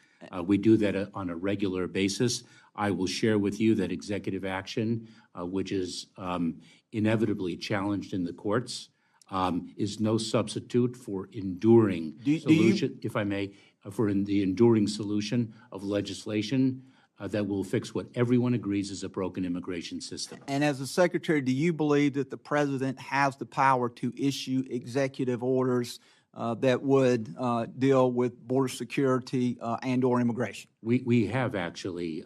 We do that on a regular basis. I will share with you that executive action, which is inevitably challenged in the courts, is no substitute for enduring solution, if I may, for the enduring solution of legislation that will fix what everyone agrees is a broken immigration system. And as a secretary, do you believe that the president has the power to issue executive orders that would deal with border security and/or immigration? We have actually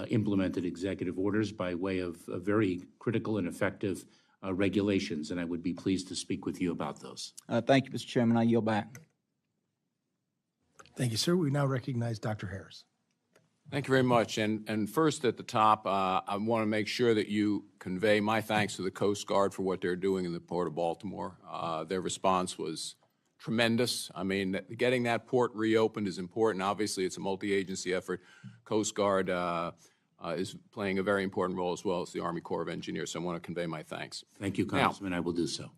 implemented executive orders by way of very critical and effective regulations, and I would be pleased to speak with you about those. Thank you, Mr. Chairman. I yield back. Thank you, sir. We now recognize Dr. Harris. Thank you very much. And first at the top, I want to make sure that you convey my thanks to the Coast Guard for what they're doing in the Port of Baltimore. Their response was tremendous. I mean, getting that port reopened is important. Obviously, it's a multi-agency effort. Coast Guard is playing a very important role, as well as the Army Corps of Engineers. So I want to convey my thanks. Thank you, Congressman. I will do so.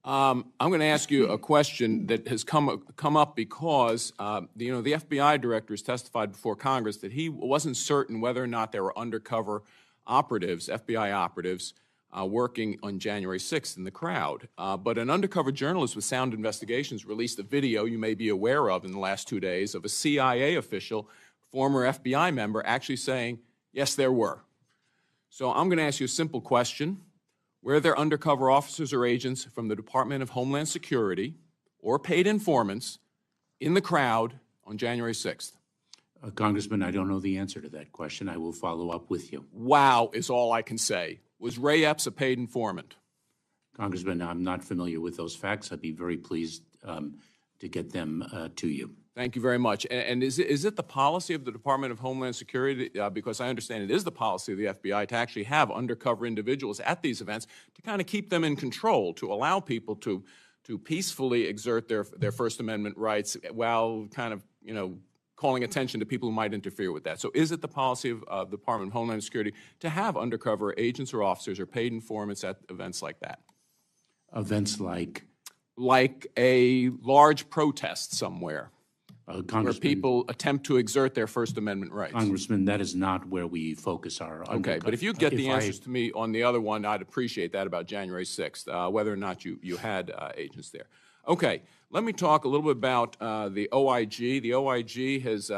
I'm going to ask you a question that has come up because the FBI director has testified before Congress that he wasn't certain whether or not there were undercover operatives, FBI operatives, working on January 6th in the crowd. But an undercover journalist with Sound Investigations released a video you may be aware of in the last 2 days of a CIA official, former FBI member, actually saying, yes, there were. So I'm going to ask you a simple question. Were there undercover officers or agents from the Department of Homeland Security or paid informants in the crowd on January 6th? Congressman, I don't know the answer to that question. I will follow up with you. Wow is all I can say. Was Ray Epps a paid informant? Congressman, I'm not familiar with those facts. I'd be very pleased to get them to you. Thank you very much. And is it the policy of the Department of Homeland Security, because I understand it is the policy of the FBI to actually have undercover individuals at these events to kind of keep them in control, to allow people to peacefully exert their First Amendment rights while kind of, calling attention to people who might interfere with that. So is it the policy of the Department of Homeland Security to have undercover agents or officers or paid informants at events like that? Events like? Like a large protest somewhere. Where Congressman, people attempt to exert their First Amendment rights. Congressman, that is not where we focus our Okay, but if you get the answers to me on the other one, I'd appreciate that about January 6th, whether or not you had agents there. Okay, let me talk a little bit about the OIG. The OIG has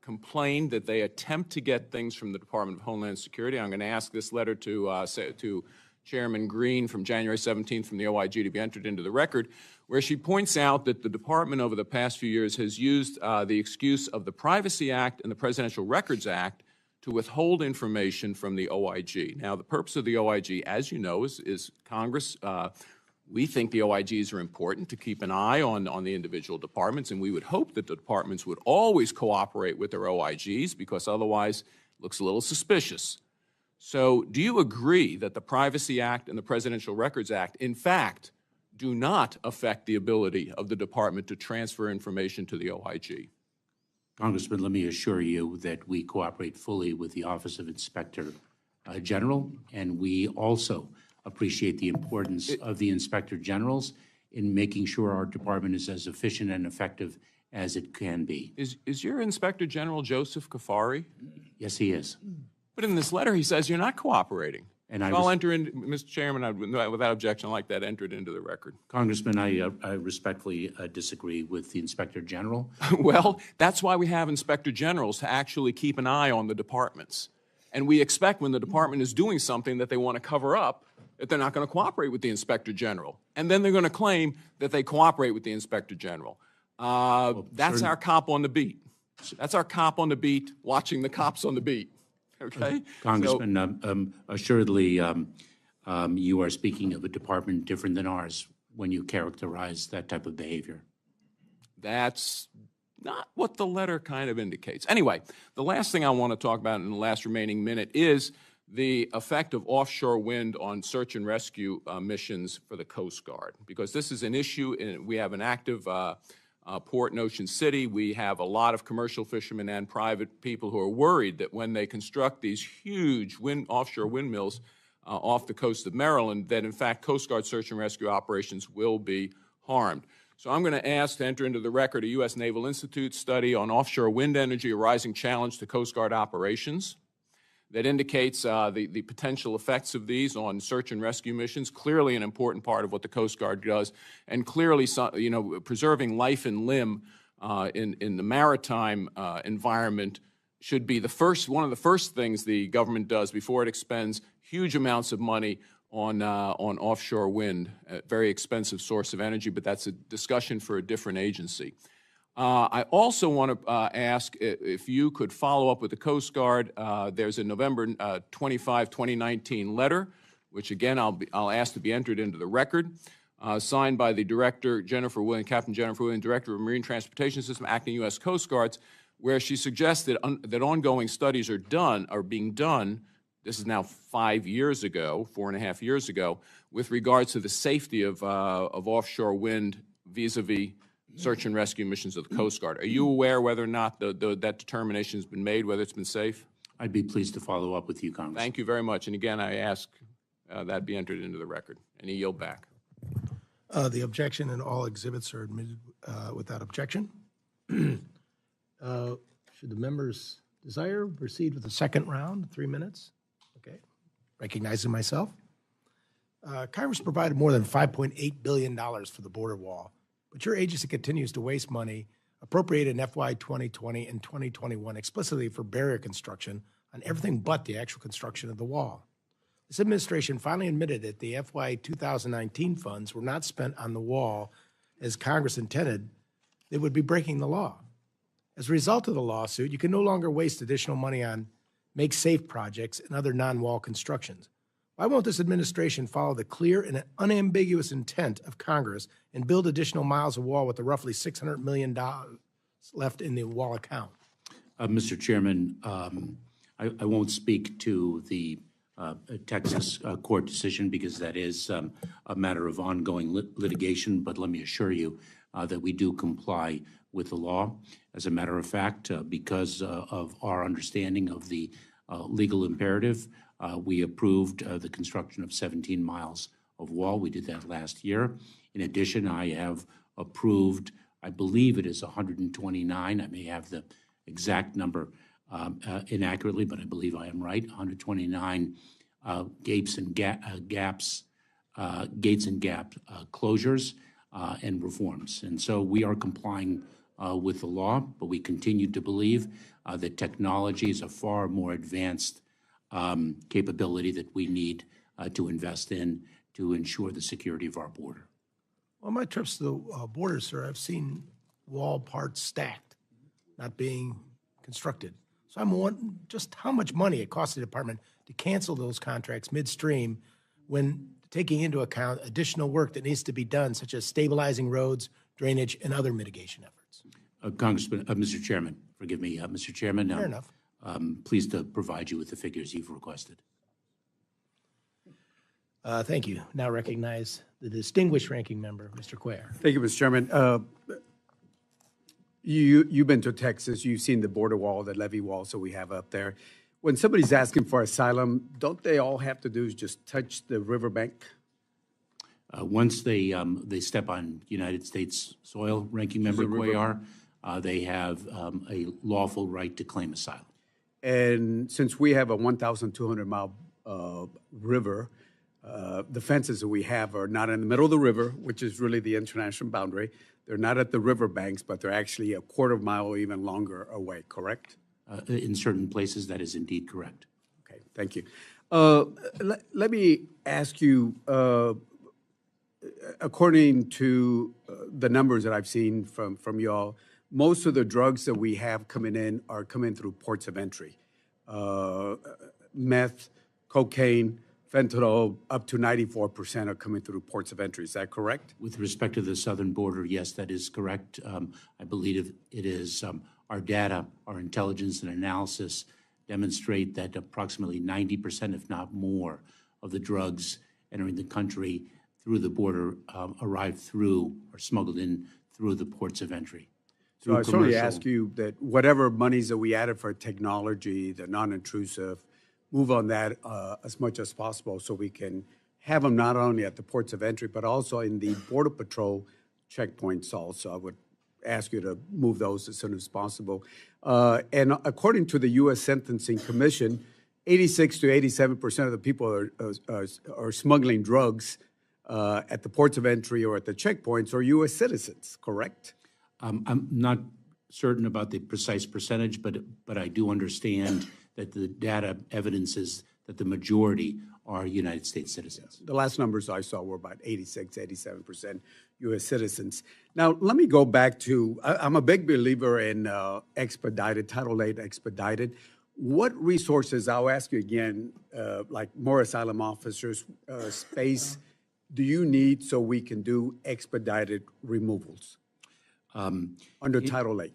complained that they attempt to get things from the Department of Homeland Security. I'm going to ask this letter to Chairman Green from January 17th from the OIG to be entered into the record, where she points out that the department over the past few years has used the excuse of the Privacy Act and the Presidential Records Act to withhold information from the OIG. Now, the purpose of the OIG, as you know, is Congress. We think the OIGs are important to keep an eye on the individual departments, and we would hope that the departments would always cooperate with their OIGs, because otherwise it looks a little suspicious. So do you agree that the Privacy Act and the Presidential Records Act, in fact, do not affect the ability of the department to transfer information to the OIG? Congressman, let me assure you that we cooperate fully with the Office of Inspector General, and we also appreciate the importance of the Inspector Generals in making sure our department is as efficient and effective as it can be. Is your Inspector General Joseph Kafari? Yes, he is. But in this letter, he says you're not cooperating. And I'll enter in, Mr. Chairman, without objection, I'd like that entered into the record. Congressman, I respectfully disagree with the Inspector General. Well, that's why we have Inspector Generals, to actually keep an eye on the departments. And we expect when the department is doing something that they want to cover up, that they're not going to cooperate with the Inspector General. And then they're going to claim that they cooperate with the Inspector General. That's our cop on the beat. That's our cop on the beat, watching the cops on the beat. Okay, Congressman, assuredly, you are speaking of a department different than ours when you characterize that type of behavior. That's not what the letter kind of indicates. Anyway, the last thing I want to talk about in the last remaining minute is the effect of offshore wind on search and rescue missions for the Coast Guard, because this is an issue. We have an active port in Ocean City. We have a lot of commercial fishermen and private people who are worried that when they construct these huge offshore windmills off the coast of Maryland, that in fact Coast Guard search and rescue operations will be harmed. So I'm going to ask to enter into the record a U.S. Naval Institute study on offshore wind energy, a rising challenge to Coast Guard operations, that indicates the potential effects of these on search and rescue missions, clearly an important part of what the Coast Guard does, and clearly, preserving life and limb in the maritime environment should be one of the first things the government does before it expends huge amounts of money on offshore wind, a very expensive source of energy, but that's a discussion for a different agency. I also want to ask if you could follow up with the Coast Guard. There's a November 25, 2019 letter, which again I'll ask to be entered into the record, signed by the Director, Captain Jennifer Williams, Director of Marine Transportation System, acting U.S. Coast Guards, where she suggested that ongoing studies are being done. This is now 5 years ago, 4.5 years ago, with regards to the safety of offshore wind vis-a-vis search and rescue missions of the Coast Guard. Are you aware whether or not that determination has been made, whether it's been safe? I'd be pleased to follow up with you, Congressman. Thank you very much. And again, I ask that be entered into the record. And I yield back. The objection and all exhibits are admitted without objection. Should the members desire, proceed with the second round, 3 minutes? Okay. Recognizing myself. Congress provided more than $5.8 billion for the border wall, but your agency continues to waste money appropriated in FY 2020 and 2021 explicitly for barrier construction on everything but the actual construction of the wall. This administration finally admitted that the FY 2019 funds were not spent on the wall as Congress intended. They would be breaking the law. As a result of the lawsuit, you can no longer waste additional money on make-safe projects and other non-wall constructions. Why won't this administration follow the clear and unambiguous intent of Congress and build additional miles of wall with the roughly $600 million left in the wall account? Mr. Chairman, I won't speak to the Texas court decision because that is a matter of ongoing litigation, but let me assure you that we do comply with the law. As a matter of fact, because of our understanding of the legal imperative, we approved the construction of 17 miles of wall. We did that last year. In addition, I have approved, I believe it is 129. I may have the exact number inaccurately, but I believe I am right. 129 gates and gap closures and reforms. And so we are complying with the law, but we continue to believe that technology is a far more advanced capability that we need to invest in to ensure the security of our border. On my trips to the border, sir, I've seen wall parts stacked, not being constructed. So I'm wondering just how much money it costs the department to cancel those contracts midstream when taking into account additional work that needs to be done, such as stabilizing roads, drainage, and other mitigation efforts. Congressman, Mr. Chairman, forgive me, Mr. Chairman. Fair enough. Pleased to provide you with the figures you've requested. Thank you. Now recognize the distinguished ranking member, Mr. Cuellar. Thank you, Mr. Chairman. You've been to Texas. You've seen the border wall, the levee walls that we have up there. When somebody's asking for asylum, don't they all have to do is just touch the riverbank? Once they step on United States soil, Ranking Member Cuellar, they have a lawful right to claim asylum. And since we have a 1,200-mile river, the fences that we have are not in the middle of the river, which is really the international boundary. They're not at the river banks, but they're actually a quarter mile or even longer away, correct? In certain places, that is indeed correct. Okay, thank you. Let me ask you, according to the numbers that I've seen from y'all, most of the drugs that we have coming in are coming through ports of entry. Meth, cocaine, fentanyl, up to 94% are coming through ports of entry. Is that correct? With respect to the southern border, yes, that is correct. I believe it is our data, our intelligence and analysis demonstrate that approximately 90%, if not more, of the drugs entering the country through the border arrive through or smuggled in through the ports of entry. So I certainly ask you that whatever monies that we added for technology, the non-intrusive, move on that as much as possible so we can have them not only at the ports of entry, but also in the Border Patrol checkpoints also. I would ask you to move those as soon as possible. And according to the U.S. Sentencing Commission, 86 to 87% of the people are smuggling drugs at the ports of entry or at the checkpoints are U.S. citizens, correct? I'm not certain about the precise percentage, but I do understand that the data evidences that the majority are United States citizens. The last numbers I saw were about 86, 87% U.S. citizens. Now, let me go back to, I'm a big believer in expedited, Title VIII expedited. What resources, I'll ask you again, like more asylum officers, space, do you need so we can do expedited removals under Title VIII?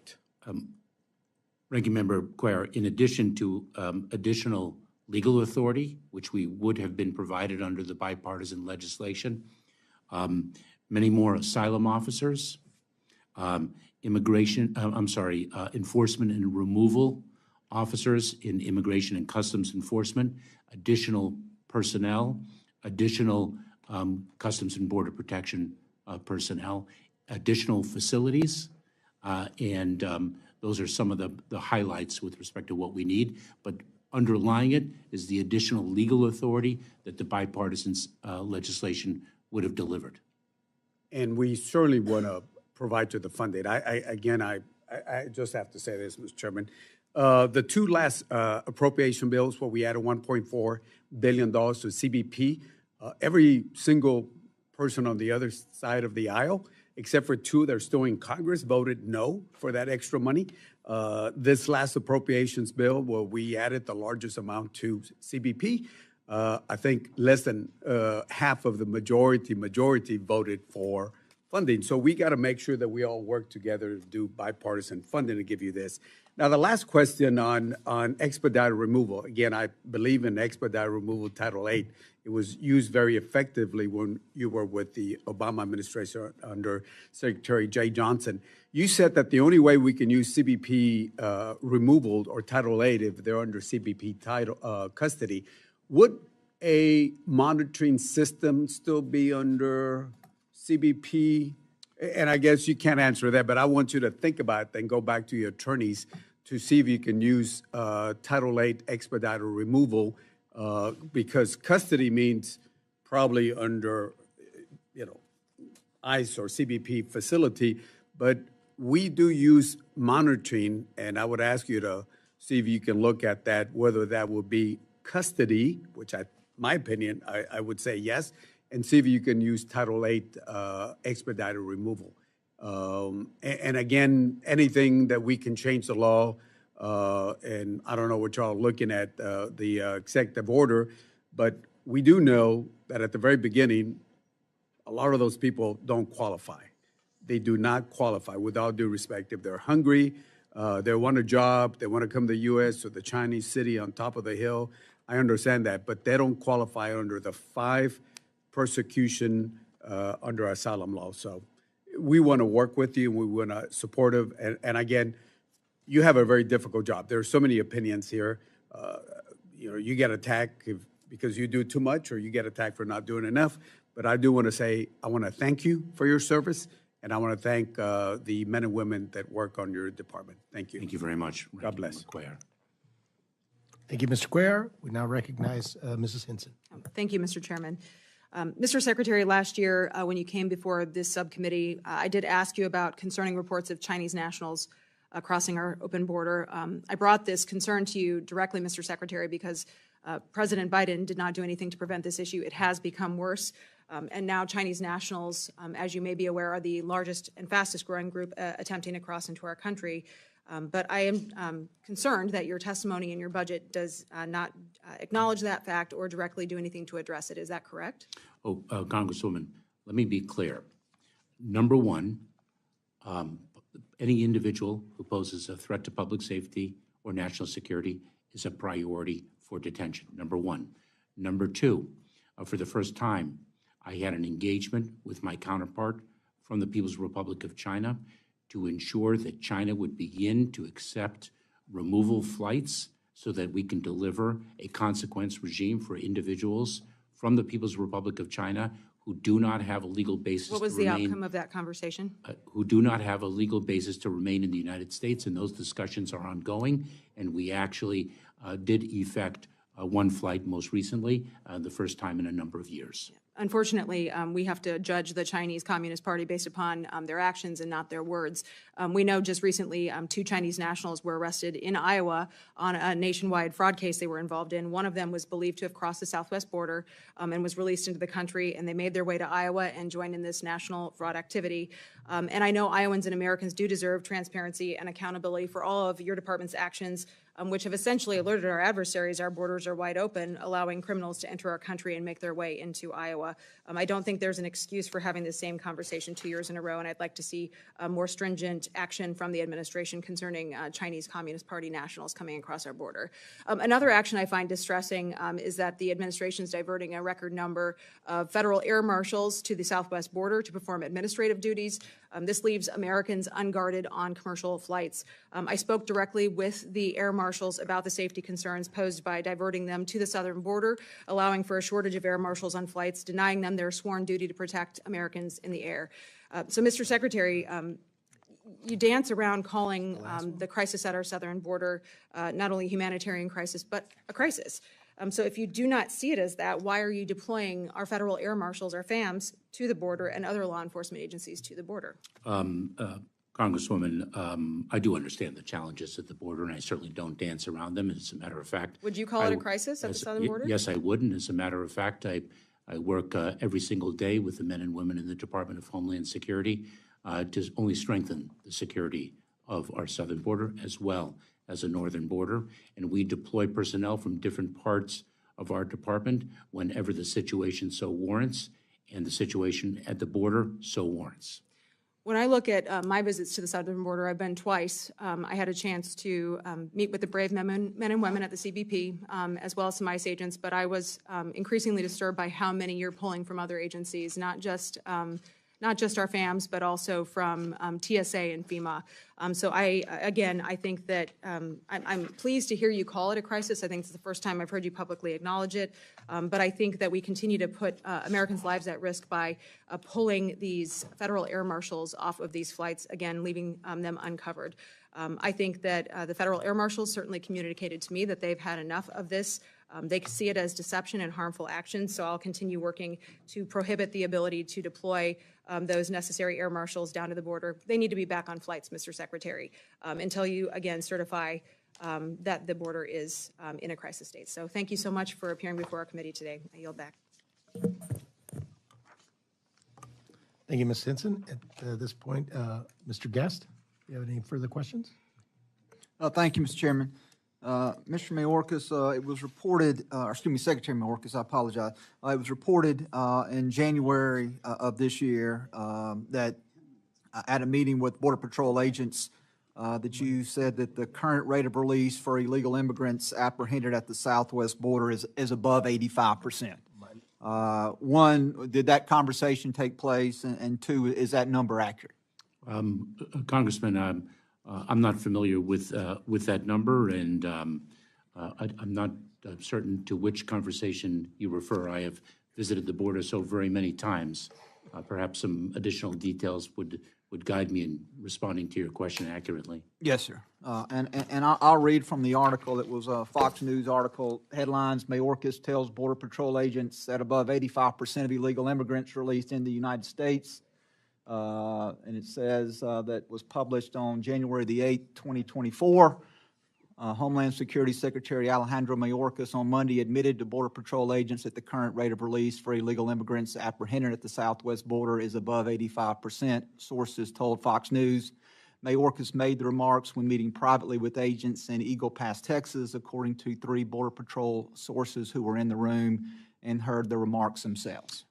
Ranking Member Cuellar, in addition to additional legal authority, which we would have been provided under the bipartisan legislation, many more asylum officers, enforcement and removal officers in Immigration and Customs Enforcement, additional personnel, additional Customs and Border Protection personnel, additional facilities, and those are some of the highlights with respect to what we need. But underlying it is the additional legal authority that the bipartisan legislation would have delivered. And we certainly want to provide to the funding. I just have to say this, Mr. Chairman. The two last appropriation bills where we added $1.4 billion to CBP, every single person on the other side of the aisle, except for two that are still in Congress, voted no for that extra money. This last appropriations bill, where we added the largest amount to CBP, I think less than half of the majority voted for funding. So we got to make sure that we all work together to do bipartisan funding to give you this. Now, the last question on expedited removal. Again, I believe in expedited removal, Title VIII. It was used very effectively when you were with the Obama administration under Secretary Jay Johnson. You said that the only way we can use CBP removal or Title VIII if they're under CBP custody. Would a monitoring system still be under CBP? And I guess you can't answer that, but I want you to think about it and go back to your attorneys to see if you can use Title VIII expedited removal because custody means probably under, ICE or CBP facility, but we do use monitoring, and I would ask you to see if you can look at that, whether that would be custody, which my opinion, I would say yes, and see if you can use Title VIII expedited removal. And again, anything that we can change the law, and I don't know what y'all are looking at, the executive order, but we do know that at the very beginning, a lot of those people don't qualify. They do not qualify, with all due respect. If they're hungry, they want a job, they want to come to the U.S. or the Chinese city on top of the hill, I understand that, but they don't qualify under the 5 persecution under asylum law. So we want to work with you, and we want to supportive. And again, you have a very difficult job. There are so many opinions here. You get attacked because you do too much, or you get attacked for not doing enough. But I do want to say, I want to thank you for your service, and I want to thank the men and women that work on your department. Thank you. Thank you very much. God bless. Thank you, Mr. Cuellar. We now recognize Mrs. Hinson. Thank you, Mr. Chairman. Mr. Secretary, last year when you came before this subcommittee, I did ask you about concerning reports of Chinese nationals crossing our open border. I brought this concern to you directly, Mr. Secretary, because President Biden did not do anything to prevent this issue. It has become worse. And now Chinese nationals, as you may be aware, are the largest and fastest growing group attempting to cross into our country. But I am concerned that your testimony in your budget does not acknowledge that fact or directly do anything to address it. Is that correct? Congresswoman, let me be clear. Number one, any individual who poses a threat to public safety or national security is a priority for detention, number one. Number two, for the first time, I had an engagement with my counterpart from the People's Republic of China to ensure that China would begin to accept removal flights so that we can deliver a consequence regime for individuals from the People's Republic of China who do not have a legal basis What was to the remain, outcome of that conversation? who do not have a legal basis to remain in the United States, and those discussions are ongoing. And we actually did effect one flight most recently, the first time in a number of years. Unfortunately, we have to judge the Chinese Communist Party based upon their actions and not their words. We know just recently 2 Chinese nationals were arrested in Iowa on a nationwide fraud case they were involved in. One of them was believed to have crossed the southwest border and was released into the country, and they made their way to Iowa and joined in this national fraud activity. And I know Iowans and Americans do deserve transparency and accountability for all of your department's actions, which have essentially alerted our adversaries our borders are wide open, allowing criminals to enter our country and make their way into Iowa. I don't think there's an excuse for having the same conversation 2 years in a row, and I'd like to see more stringent action from the administration concerning Chinese Communist Party nationals coming across our border. Another action I find distressing is that the administration is diverting a record number of federal air marshals to the southwest border to perform administrative duties. This leaves Americans unguarded on commercial flights. I spoke directly with the air marshals about the safety concerns posed by diverting them to the southern border, allowing for a shortage of air marshals on flights, denying them their sworn duty to protect Americans in the air. So, Mr. Secretary, you dance around calling the crisis at our southern border not only a humanitarian crisis, but a crisis. So if you do not see it as that, why are you deploying our federal air marshals, our FAMs, to the border and other law enforcement agencies to the border? Congresswoman, I do understand the challenges at the border, and I certainly don't dance around them. As a matter of fact, Would you call it a crisis at the southern border? Yes, I would. And as a matter of fact, I work every single day with the men and women in the Department of Homeland Security to only strengthen the security of our southern border as well as a northern border. And we deploy personnel from different parts of our department whenever the situation so warrants and the situation at the border so warrants. When I look at my visits to the southern border, I've been twice. I had a chance to meet with the brave men and women at the CBP, as well as some ICE agents, but I was increasingly disturbed by how many you're pulling from other agencies, not just our FAMs, but also from TSA and FEMA. So I think that I'm pleased to hear you call it a crisis. I think it's the first time I've heard you publicly acknowledge it. But I think that we continue to put Americans' lives at risk by pulling these federal air marshals off of these flights, again, leaving them uncovered. I think that the federal air marshals certainly communicated to me that they've had enough of this. They see it as deception and harmful actions, so I'll continue working to prohibit the ability to deploy those necessary air marshals down to the border. They need to be back on flights, Mr. Secretary, until you, again, certify that the border is in a crisis state. So thank you so much for appearing before our committee today. I yield back. Thank you, Ms. Stinson. At this point, Mr. Guest, do you have any further questions? Thank you, Mr. Chairman. Mr. Mayorkas, it was reported, Secretary Mayorkas, I apologize. It was reported in January of this year that at a meeting with Border Patrol agents that you said that the current rate of release for illegal immigrants apprehended at the southwest border is above 85%. One, did that conversation take place? And two, is that number accurate? Congressman, I'm not familiar with that number, and I'm not certain to which conversation you refer. I have visited the border so very many times. Perhaps some additional details would guide me in responding to your question accurately. Yes, sir. And I'll read from the article. It was a Fox News article. Headlines: Mayorkas tells Border Patrol agents that above 85% of illegal immigrants released in the United States. And it says that was published on January the 8th, 2024. Homeland Security Secretary Alejandro Mayorkas on Monday admitted to Border Patrol agents that the current rate of release for illegal immigrants apprehended at the southwest border is above 85%. Sources told Fox News. Mayorkas made the remarks when meeting privately with agents in Eagle Pass, Texas, according to 3 Border Patrol sources who were in the room and heard the remarks themselves.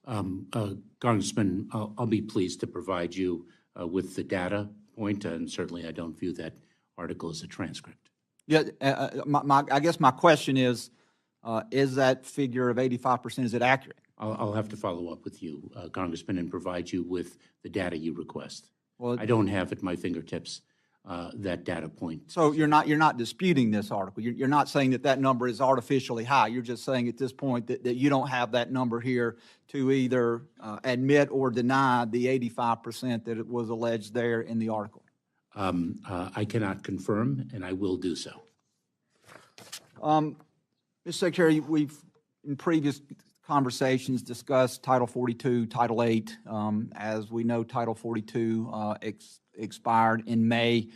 Congressman, I'll be pleased to provide you with the data point, and certainly I don't view that article as a transcript. Yeah, I guess my question is that figure of 85%, is it accurate? I'll have to follow up with you, Congressman, and provide you with the data you request. Well, I don't have at my fingertips that data point. So you're not disputing this article. You're not saying that that number is artificially high. You're just saying at this point that you don't have that number here to either admit or deny the 85% that it was alleged there in the article. I cannot confirm, and I will do so. Mr. Secretary, we've in previous conversations discussed Title 42, Title 8. As we know, Title 42 expired in May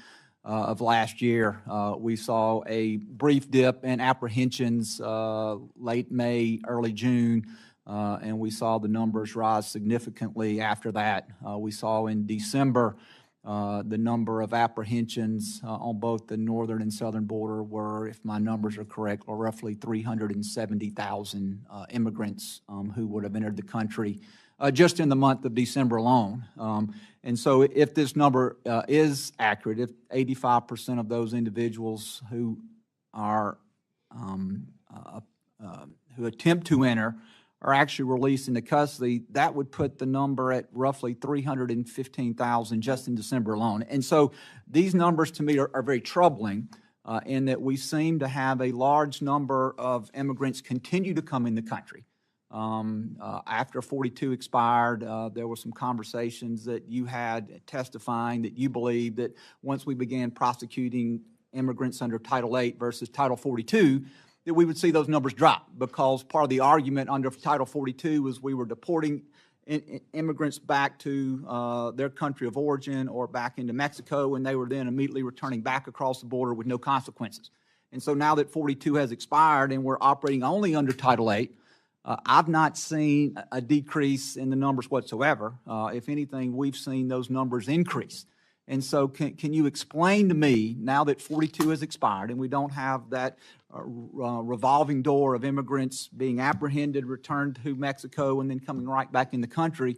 of last year. We saw a brief dip in apprehensions late May, early June, and we saw the numbers rise significantly after that. We saw in December the number of apprehensions on both the northern and southern border were, if my numbers are correct, roughly 370,000 immigrants who would have entered the country just in the month of December alone. And so if this number is accurate, if 85% of those individuals who are who attempt to enter are actually released into custody, that would put the number at roughly 315,000 just in December alone. And so these numbers to me are very troubling in that we seem to have a large number of immigrants continue to come in the country. After 42 expired, there were some conversations that you had testifying that you believe that once we began prosecuting immigrants under Title 8 versus Title 42, that we would see those numbers drop, because part of the argument under Title 42 was we were deporting immigrants back to their country of origin or back into Mexico, and they were then immediately returning back across the border with no consequences. And so now that 42 has expired and we're operating only under Title 8, I've not seen a decrease in the numbers whatsoever. If anything, we've seen those numbers increase. And so can you explain to me, now that 42 has expired and we don't have that revolving door of immigrants being apprehended, returned to Mexico, and then coming right back in the country,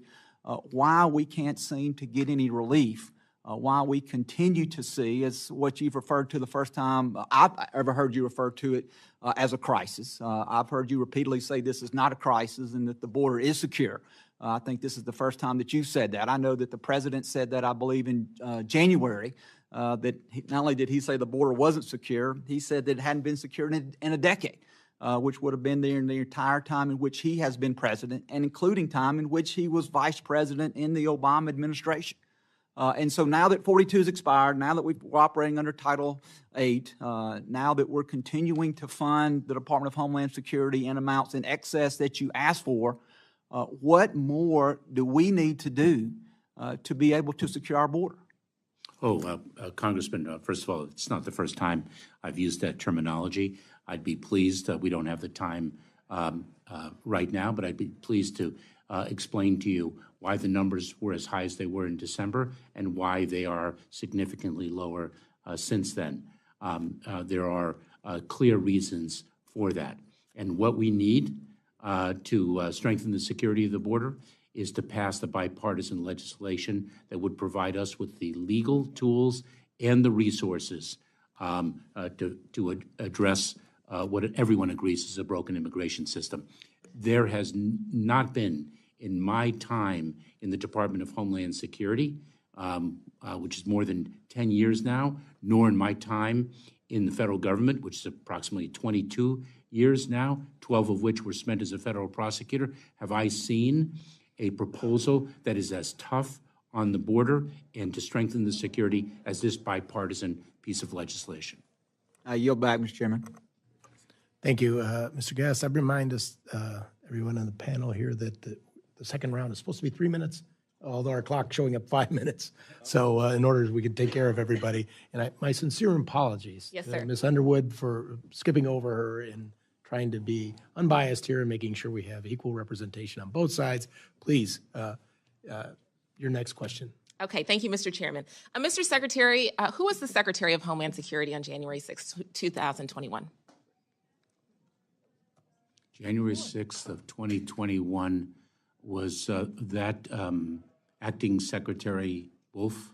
why we can't seem to get any relief, why we continue to see, as what you've referred to the first time I've ever heard you refer to it as a crisis. I've heard you repeatedly say this is not a crisis and that the border is secure. I think this is the first time that you've said that. I know that the president said that, I believe, in January, that not only did he say the border wasn't secure, he said that it hadn't been secure in a decade, which would have been there in the entire time in which he has been president, and including time in which he was vice president in the Obama administration. And so now that 42 has expired, now that we're operating under Title 8, now that we're continuing to fund the Department of Homeland Security in amounts in excess that you asked for, what more do we need to do to be able to secure our border? Congressman, first of all, it's not the first time I've used that terminology. I'd be pleased, we don't have the time right now, but I'd be pleased to explain to you why the numbers were as high as they were in December and why they are significantly lower since then. There are clear reasons for that. And what we need to strengthen the security of the border is to pass the bipartisan legislation that would provide us with the legal tools and the resources to address what everyone agrees is a broken immigration system. There has not been, in my time in the Department of Homeland Security, which is more than 10 years now, nor in my time in the federal government, which is approximately 22 years now, 12 of which were spent as a federal prosecutor, have I seen a proposal that is as tough on the border and to strengthen the security as this bipartisan piece of legislation. I yield back, Mr. Chairman. Thank you, Mr. Guest. I remind us, everyone on the panel here, that the second round is supposed to be 3 minutes, although our clock's showing up 5 minutes. So in order we can take care of everybody. And my sincere apologies to Ms. Underwood for skipping over her and trying to be unbiased here and making sure we have equal representation on both sides. Please, your next question. Okay, thank you, Mr. Chairman. Mr. Secretary, who was the Secretary of Homeland Security on January 6, 2021? January 6th of 2021 was that Acting Secretary Wolf,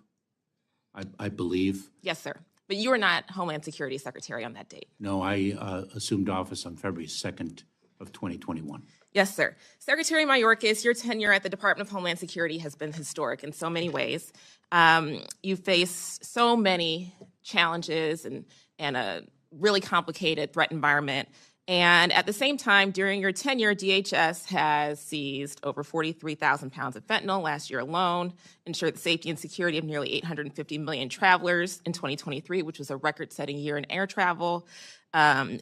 I believe. Yes, sir. But you were not Homeland Security Secretary on that date. No, I assumed office on February 2nd of 2021. Yes, sir. Secretary Mayorkas, your tenure at the Department of Homeland Security has been historic in so many ways. You face so many challenges and a really complicated threat environment. And at the same time, during your tenure, DHS has seized over 43,000 pounds of fentanyl last year alone, ensured the safety and security of nearly 850 million travelers in 2023, which was a record-setting year in air travel.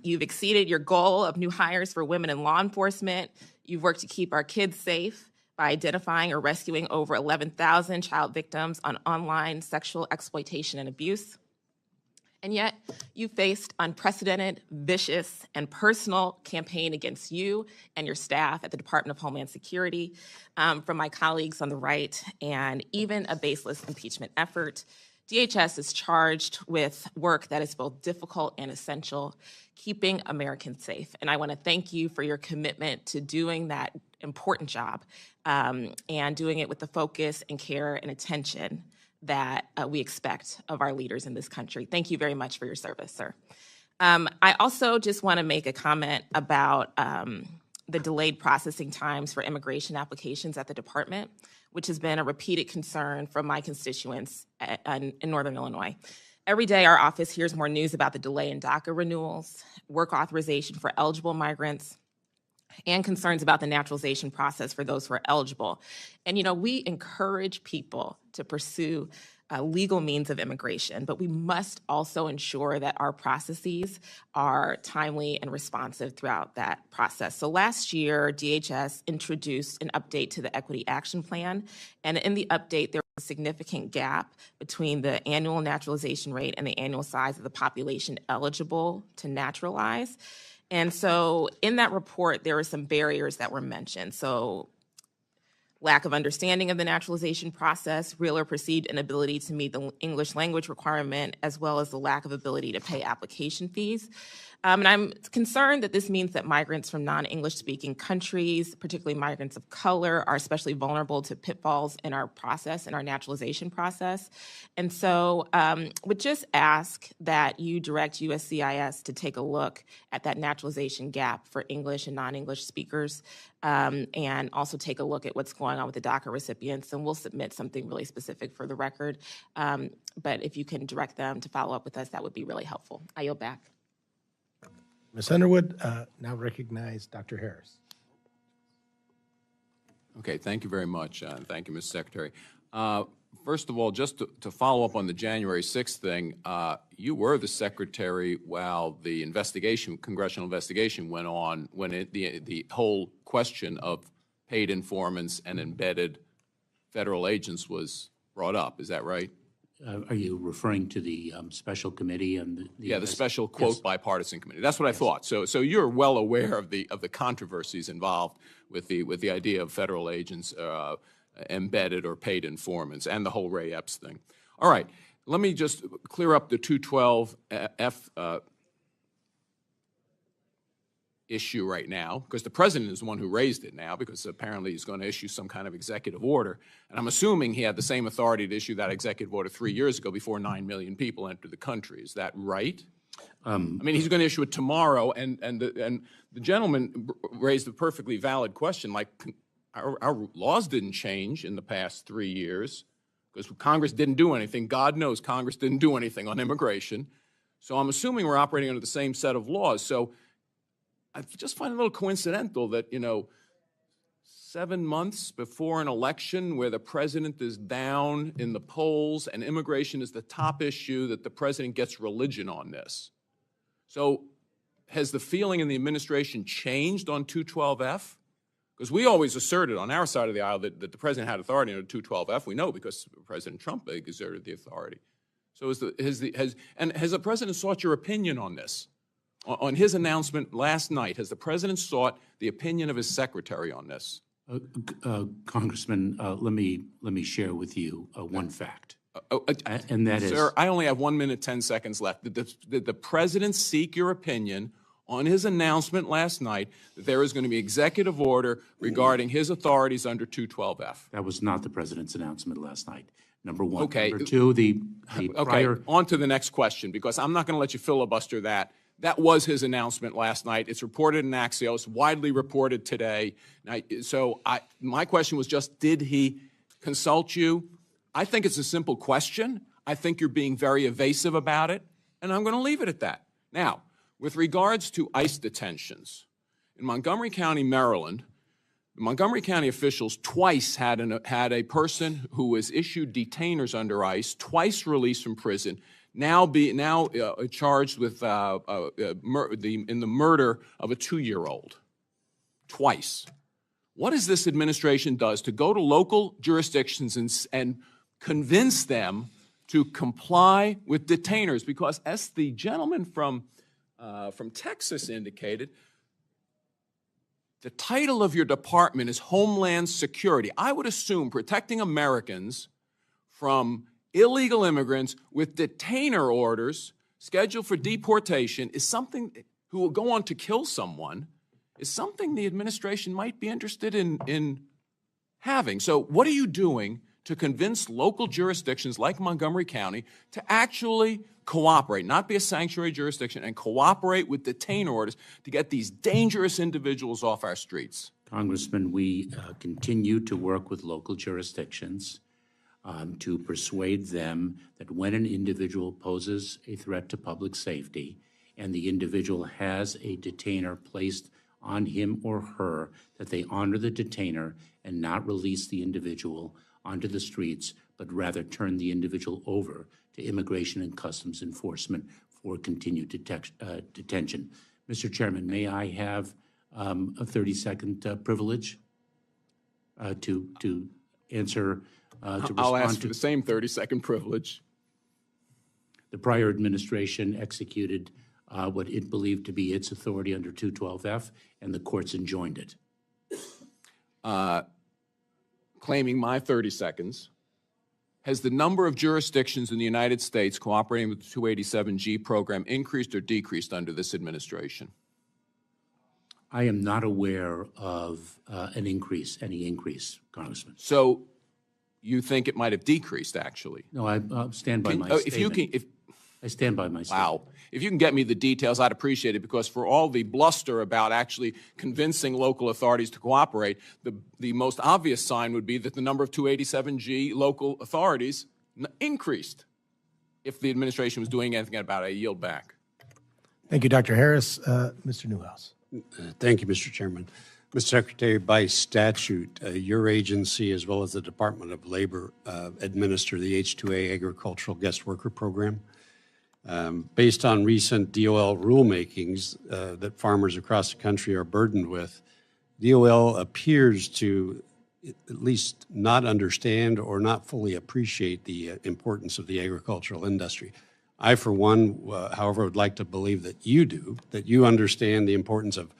You've exceeded your goal of new hires for women in law enforcement. You've worked to keep our kids safe by identifying or rescuing over 11,000 child victims on online sexual exploitation and abuse. And yet, you faced unprecedented, vicious, and personal campaign against you and your staff at the Department of Homeland Security from my colleagues on the right, and even a baseless impeachment effort. DHS is charged with work that is both difficult and essential, keeping Americans safe. And I want to thank you for your commitment to doing that important job and doing it with the focus and care and attention that we expect of our leaders in this country. Thank you very much for your service, sir. I also just want to make a comment about the delayed processing times for immigration applications at the department, which has been a repeated concern from my constituents in Northern Illinois. Every day, our office hears more news about the delay in DACA renewals, work authorization for eligible migrants, and concerns about the naturalization process for those who are eligible. And, you know, we encourage people to pursue legal means of immigration, but we must also ensure that our processes are timely and responsive throughout that process. So last year, DHS introduced an update to the Equity Action Plan, and in the update, there was a significant gap between the annual naturalization rate and the annual size of the population eligible to naturalize. And so in that report, there were some barriers that were mentioned. So lack of understanding of the naturalization process, real or perceived inability to meet the English language requirement, as well as the lack of ability to pay application fees. And I'm concerned that this means that migrants from non-English speaking countries, particularly migrants of color, are especially vulnerable to pitfalls in our process, in our naturalization process. And so would just ask that you direct USCIS to take a look at that naturalization gap for English and non-English speakers, and also take a look at what's going on with the DACA recipients. And we'll submit something really specific for the record. But if you can direct them to follow up with us, that would be really helpful. I yield back. Ms. Underwood, now recognize Dr. Harris. Okay, thank you very much. Thank you, Mr. Secretary. First of all, just to follow up on the January 6th thing, you were the secretary while the investigation, congressional investigation went on, when the whole question of paid informants and embedded federal agents was brought up. Is that right? Are you referring to the special committee and the special quote bipartisan committee? That's what I thought. So you're well aware of the controversies involved with the idea of federal agents, embedded or paid informants, and the whole Ray Epps thing. All right, let me just clear up the 212F issue right now, because the president is the one who raised it now, because apparently he's going to issue some kind of executive order. And I'm assuming he had the same authority to issue that executive order 3 years ago before 9 million people entered the country. Is that right? I mean, he's going to issue it tomorrow, and the gentleman raised a perfectly valid question, like our laws didn't change in the past 3 years because Congress didn't do anything. God knows Congress didn't do anything on immigration. So I'm assuming we're operating under the same set of laws. So I just find it a little coincidental that, 7 months before an election where the president is down in the polls and immigration is the top issue, that the president gets religion on this. So has the feeling in the administration changed on 212F? Because we always asserted on our side of the aisle that the president had authority under 212F. We know because President Trump exerted the authority. So has the president sought your opinion on this? On his announcement last night, has the president sought the opinion of his secretary on this? Congressman, let me share with you one fact, and that is, sir, I only have 1 minute 10 seconds left. Did the president seek your opinion on his announcement last night that there is going to be executive order regarding his authorities under 212F? That was not the president's announcement last night. Number one. Okay. Number two, the okay. prior. On to the next question, because I'm not going to let you filibuster that That was his announcement last night. It's reported in Axios, widely reported today. My question was just, did he consult you? I think it's a simple question. I think you're being very evasive about it, and I'm going to leave it at that. Now, with regards to ICE detentions, in Montgomery County, Maryland, the Montgomery County officials twice had a person who was issued detainers under ICE, twice released from prison, now charged with in the murder of a 2-year-old. Twice. What is this administration does to go to local jurisdictions and convince them to comply with detainers? Because as the gentleman from Texas indicated, the title of your department is Homeland Security. I would assume protecting Americans from illegal immigrants with detainer orders scheduled for deportation is something who will go on to kill someone, is something the administration might be interested in having. So what are you doing to convince local jurisdictions like Montgomery County to actually cooperate, not be a sanctuary jurisdiction, and cooperate with detainer orders to get these dangerous individuals off our streets? Congressman, we continue to work with local jurisdictions to persuade them that when an individual poses a threat to public safety and the individual has a detainer placed on him or her, that they honor the detainer and not release the individual onto the streets, but rather turn the individual over to Immigration and Customs Enforcement for continued detention. Mr. Chairman, may I have a 30-second privilege to answer? I'll ask for the same 30-second privilege. The prior administration executed what it believed to be its authority under 212F, and the courts enjoined it. Claiming my 30 seconds, has the number of jurisdictions in the United States cooperating with the 287G program increased or decreased under this administration? I am not aware of any increase, Congressman. So you think it might have decreased, actually? No, I stand by my statement. I stand by my statement. Wow. If you can get me the details, I'd appreciate it, because for all the bluster about actually convincing local authorities to cooperate, the most obvious sign would be that the number of 287G local authorities increased. If the administration was doing anything about it, I yield back. Thank you, Dr. Harris. Mr. Newhouse. Thank you, Mr. Chairman. Mr. Secretary, by statute, your agency as well as the Department of Labor administer the H-2A Agricultural Guest Worker Program. Based on recent DOL rulemakings that farmers across the country are burdened with, DOL appears to at least not understand or not fully appreciate the importance of the agricultural industry. I, for one, however, would like to believe that you do, that you understand the importance of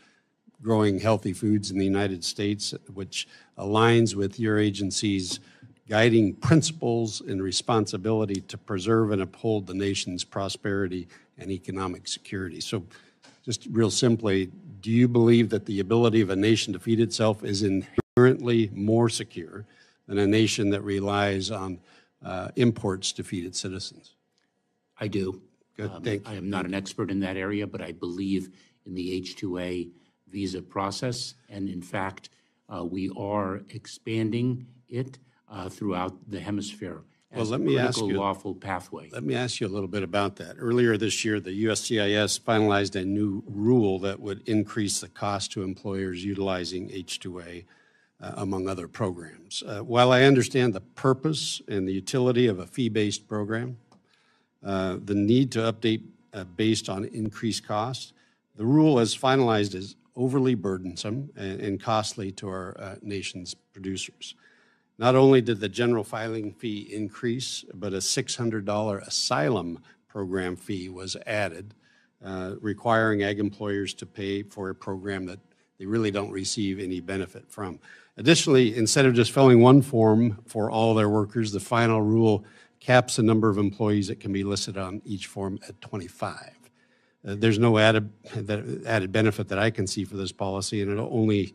growing healthy foods in the United States, which aligns with your agency's guiding principles and responsibility to preserve and uphold the nation's prosperity and economic security. So just real simply, do you believe that the ability of a nation to feed itself is inherently more secure than a nation that relies on imports to feed its citizens? I do. Good. Thank you. I am not an expert in that area, but I believe in the H-2A visa process, and in fact, we are expanding it throughout the hemisphere as a critical lawful pathway. Let me ask you a little bit about that. Earlier this year, the USCIS finalized a new rule that would increase the cost to employers utilizing H-2A, among other programs. While I understand the purpose and the utility of a fee-based program, the need to update based on increased costs, the rule as finalized is overly burdensome and costly to our nation's producers. Not only did the general filing fee increase, but a $600 asylum program fee was added, requiring ag employers to pay for a program that they really don't receive any benefit from. Additionally, instead of just filling one form for all their workers, the final rule caps the number of employees that can be listed on each form at 25. There's no added benefit that I can see for this policy, and it only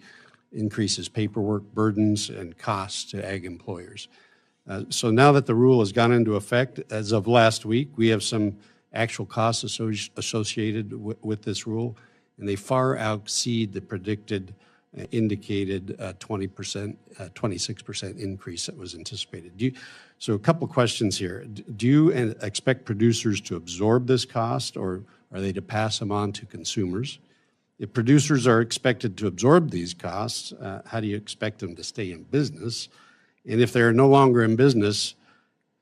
increases paperwork burdens and costs to ag employers. So now that the rule has gone into effect as of last week, we have some actual costs associated with this rule, and they far exceed the predicted indicated 20%, 26% increase that was anticipated. So a couple questions here. Do you expect producers to absorb this cost, or are they to pass them on to consumers? If producers are expected to absorb these costs, how do you expect them to stay in business? And if they're no longer in business,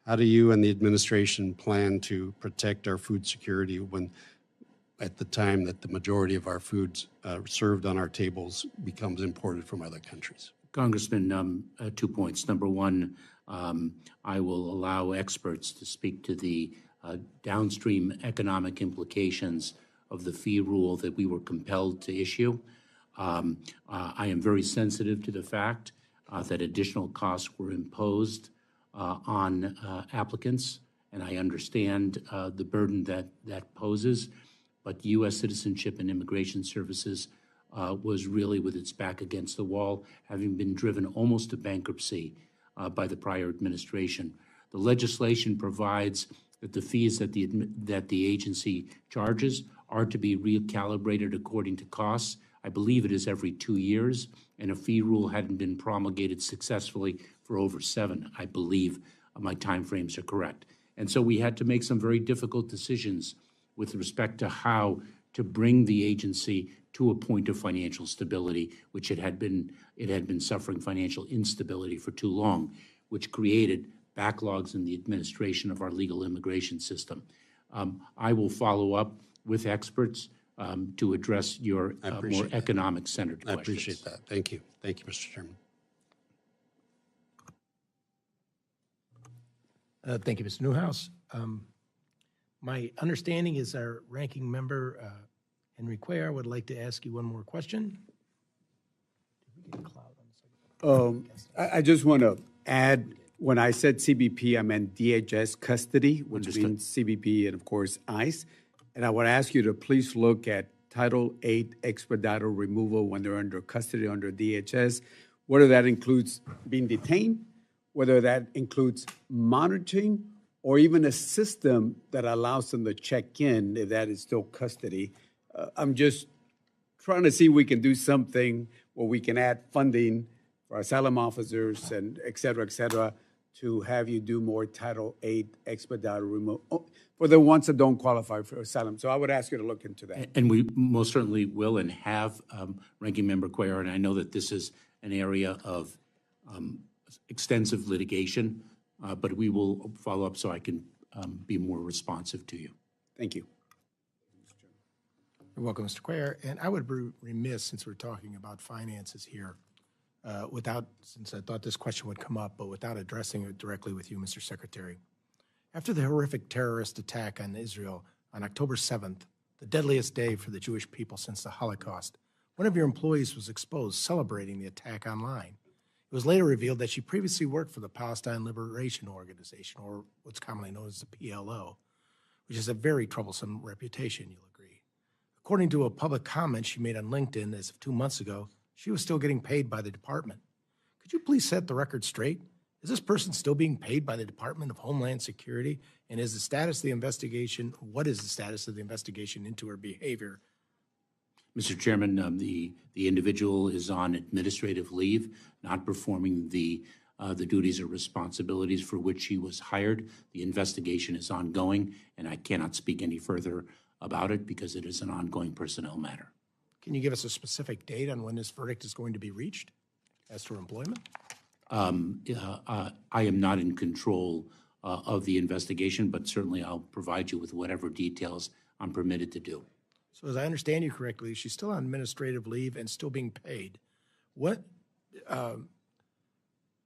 how do you and the administration plan to protect our food security when, at the time that the majority of our foods served on our tables becomes imported from other countries? Congressman, 2 points. Number one, I will allow experts to speak to the downstream economic implications of the fee rule that we were compelled to issue. I am very sensitive to the fact that additional costs were imposed on applicants, and I understand the burden that poses. But U.S. Citizenship and Immigration Services was really with its back against the wall, having been driven almost to bankruptcy by the prior administration. The legislation provides that the fees that the agency charges are to be recalibrated according to costs. I believe it is every 2 years, and a fee rule hadn't been promulgated successfully for over 7. I believe my timeframes are correct. And so we had to make some very difficult decisions with respect to how to bring the agency to a point of financial stability, which it had been suffering financial instability for too long, which created backlogs in the administration of our legal immigration system. I will follow up with experts to address your more economic-centered questions. I appreciate that. Thank you. Thank you, Mr. Chairman. Thank you, Mr. Newhouse. My understanding is our ranking member, Henry Cuellar, would like to ask you one more question. I just want to add, when I said CBP, I meant DHS custody, which means CBP and, of course, ICE. And I would ask you to please look at Title 8 expedited removal when they're under custody under DHS, whether that includes being detained, whether that includes monitoring, or even a system that allows them to check in if that is still custody. I'm just trying to see if we can do something where we can add funding for asylum officers and et cetera, to have you do more Title 8 expedited removal for the ones that don't qualify for asylum. So I would ask you to look into that. And we most certainly will and have, Ranking Member Cuellar, and I know that this is an area of extensive litigation, but we will follow up so I can be more responsive to you. Thank you. You're welcome, Mr. Cuellar. And I would be remiss, since we're talking about finances here, since I thought this question would come up, but without addressing it directly with you, Mr. Secretary. After the horrific terrorist attack on Israel on October 7th, the deadliest day for the Jewish people since the Holocaust, one of your employees was exposed celebrating the attack online. It was later revealed that she previously worked for the Palestine Liberation Organization, or what's commonly known as the PLO, which is a very troublesome reputation, you'll agree. According to a public comment she made on LinkedIn as of 2 months ago, she was still getting paid by the department. Could you please set the record straight? Is this person still being paid by the Department of Homeland Security? And is the status of the investigation, what is the status of the investigation into her behavior? Mr. Chairman, the individual is on administrative leave, not performing the duties or responsibilities for which she was hired. The investigation is ongoing, and I cannot speak any further about it because it is an ongoing personnel matter. Can you give us a specific date on when this verdict is going to be reached as to her employment? I am not in control of the investigation, but certainly I'll provide you with whatever details I'm permitted to do. So as I understand you correctly, she's still on administrative leave and still being paid. What,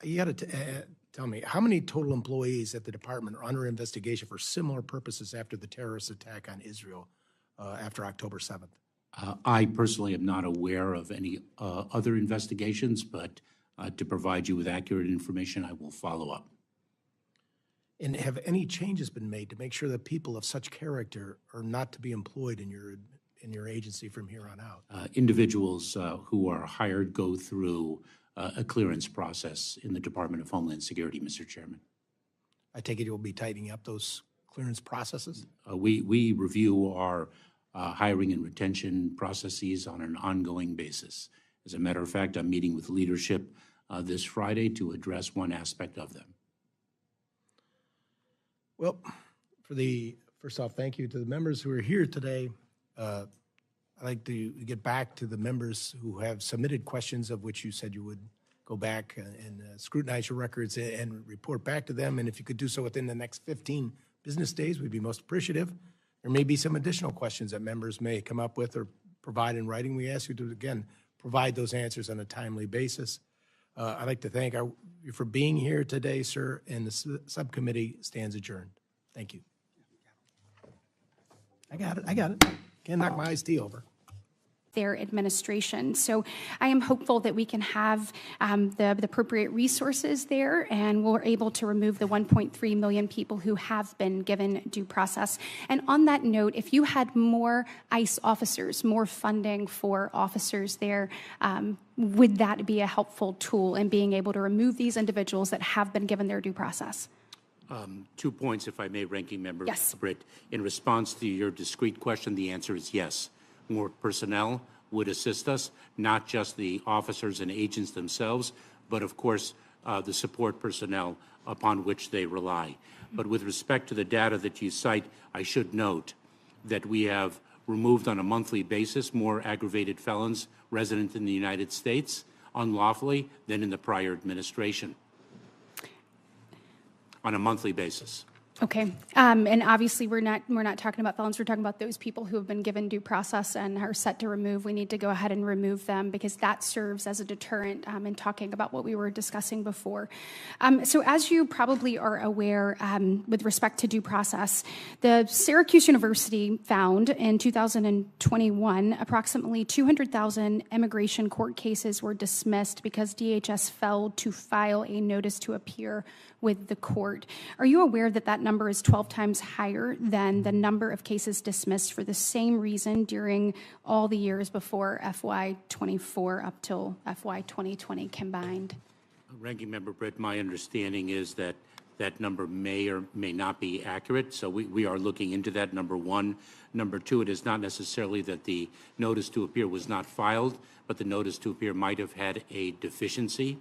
you got to tell me, how many total employees at the department are under investigation for similar purposes after the terrorist attack on Israel after October 7th? I personally am not aware of any other investigations, but to provide you with accurate information, I will follow up. And have any changes been made to make sure that people of such character are not to be employed in your agency from here on out? Individuals who are hired go through a clearance process in the Department of Homeland Security, Mr. Chairman. I take it you'll be tightening up those clearance processes? We review our hiring and retention processes on an ongoing basis. As a matter of fact, I'm meeting with leadership this Friday to address one aspect of them. Well, first off, thank you to the members who are here today. I'd like to get back to the members who have submitted questions, of which you said you would go back and scrutinize your records and report back to them. And if you could do so within the next 15 business days, we'd be most appreciative. There may be some additional questions that members may come up with or provide in writing. We ask you to, again, provide those answers on a timely basis. I'd like to thank you for being here today, sir, and the subcommittee stands adjourned. Thank you. I got it. Can't knock my iced tea over. Their administration. So I am hopeful that we can have the appropriate resources there, and we're able to remove the 1.3 million people who have been given due process. And on that note, if you had more ICE officers, more funding for officers there, would that be a helpful tool in being able to remove these individuals that have been given their due process? 2 points, if I may, Ranking Member Yes. Britt. In response to your discrete question, the answer is yes. More personnel would assist us, not just the officers and agents themselves, but of course the support personnel upon which they rely. But with respect to the data that you cite, I should note that we have removed on a monthly basis more aggravated felons resident in the United States unlawfully than in the prior administration on a monthly basis. Okay, and obviously we're not talking about felons. We're talking about those people who have been given due process and are set to remove. We need to go ahead and remove them because that serves as a deterrent in talking about what we were discussing before. So as you probably are aware, with respect to due process, the Syracuse University found in 2021 approximately 200,000 immigration court cases were dismissed because DHS failed to file a notice to appear with the court. Are you aware that that number is 12 times higher than the number of cases dismissed for the same reason during all the years before FY24 up till FY 2020 combined? Ranking Member Britt, my understanding is that that number may or may not be accurate, so we are looking into that, number one. Number two, it is not necessarily that the notice to appear was not filed, but the notice to appear might have had a deficiency.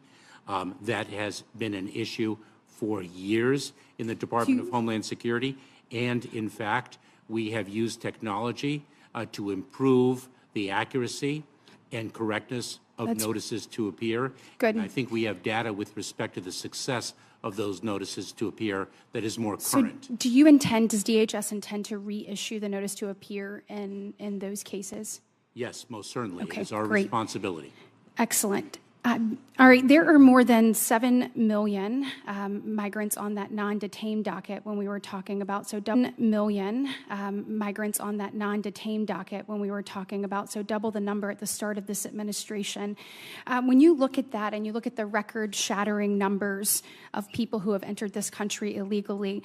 That has been an issue for years in the Department of Homeland Security, and in fact, we have used technology to improve the accuracy and correctness of notices to appear. Good. And I think we have data with respect to the success of those notices to appear that is more current. So does DHS intend to reissue the notice to appear in those cases? Yes, most certainly. Okay, it is our great. responsibility. Excellent. All right, there are more than 7 million migrants on that non-detained docket when we were talking about, so double million migrants on that non-detained docket when we were talking about, so double the number at the start of this administration. When you look at that and you look at the record-shattering numbers of people who have entered this country illegally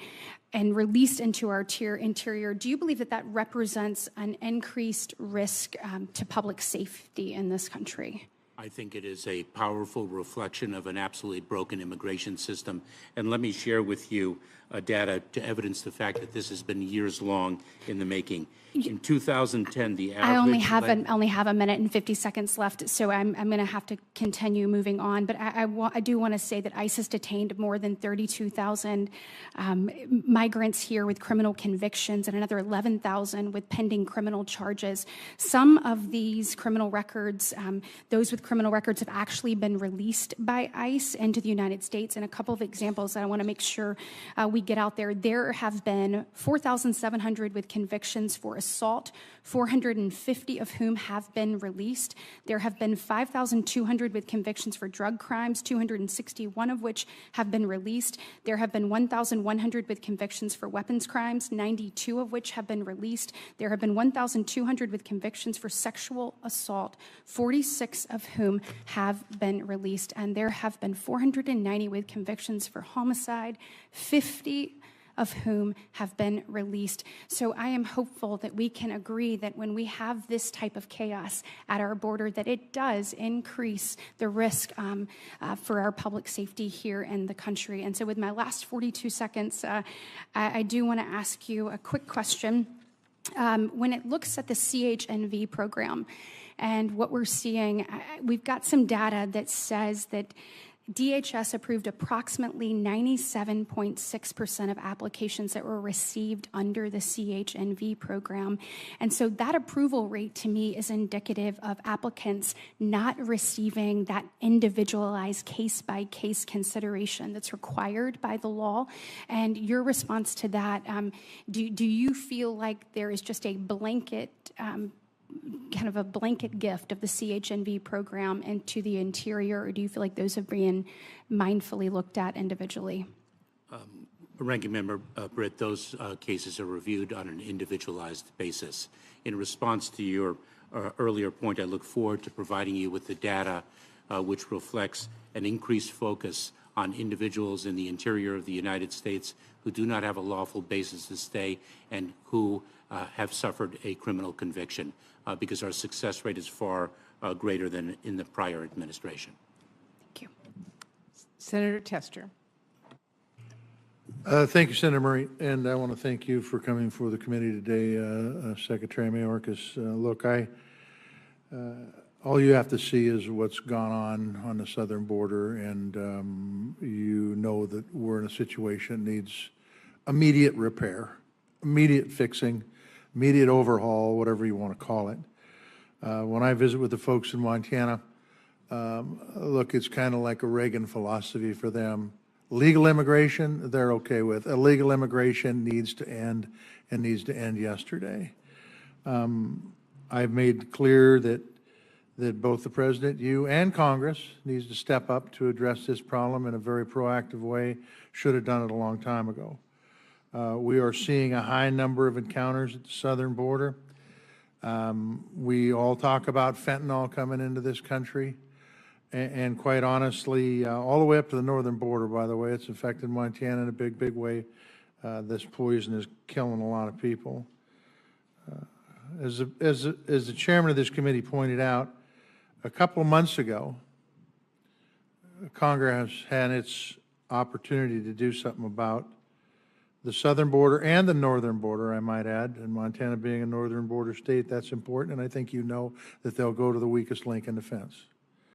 and released into our interior, do you believe that that represents an increased risk to public safety in this country? I think it is a powerful reflection of an absolutely broken immigration system. And let me share with you data to evidence the fact that this has been years long in the making. In 2010, the average... I only have a minute and 50 seconds left, so I'm going to have to continue moving on. But I do want to say that ICE has detained more than 32,000 migrants here with criminal convictions and another 11,000 with pending criminal charges. Some of these criminal records, those with criminal records have actually been released by ICE into the United States. And a couple of examples that I want to make sure we get out there. There have been 4,700 with convictions for assault, 450 of whom have been released. There have been 5,200 with convictions for drug crimes, 261 of which have been released. There have been 1,100 with convictions for weapons crimes, 92 of which have been released. There have been 1,200 with convictions for sexual assault, 46 of whom have been released. And there have been 490 with convictions for homicide, 50 of whom have been released. So I am hopeful that we can agree that when we have this type of chaos at our border, that it does increase the risk for our public safety here in the country. And so with my last 42 seconds, I do want to ask you a quick question. When it looks at the CHNV program and what we're seeing, we've got some data that says that DHS approved approximately 97.6% of applications that were received under the CHNV program. And so that approval rate to me is indicative of applicants not receiving that individualized case-by-case consideration that's required by the law. And your response to that, do you feel like there is just a blanket kind of a blanket gift of the CHNV program into the Interior, or do you feel like those have been mindfully looked at individually? Ranking Member Britt, those cases are reviewed on an individualized basis. In response to your earlier point, I look forward to providing you with the data which reflects an increased focus on individuals in the interior of the United States who do not have a lawful basis to stay and who have suffered a criminal conviction, because our success rate is far greater than in the prior administration. Thank you. Senator Tester. Thank you, Senator Murray, and I want to thank you for coming before the committee today, Secretary Mayorkas. Look, all you have to see is what's gone on the southern border, and you know that we're in a situation that needs immediate repair, immediate fixing, immediate overhaul, whatever you want to call it. When I visit with the folks in Montana, look, it's kind of like a Reagan philosophy for them. Legal immigration, they're okay with. Illegal immigration needs to end, and needs to end yesterday. I've made clear that both the President, you, and Congress needs to step up to address this problem in a very proactive way. Should have done it a long time ago. We are seeing a high number of encounters at the southern border. We all talk about fentanyl coming into this country. And quite honestly, all the way up to the northern border, by the way, it's affected Montana in a big, big way. This poison is killing a lot of people. As the chairman of this committee pointed out, a couple of months ago, Congress had its opportunity to do something about the southern border and the northern border, I might add, and Montana being a northern border state, that's important, and I think you know that they'll go to the weakest link in the fence.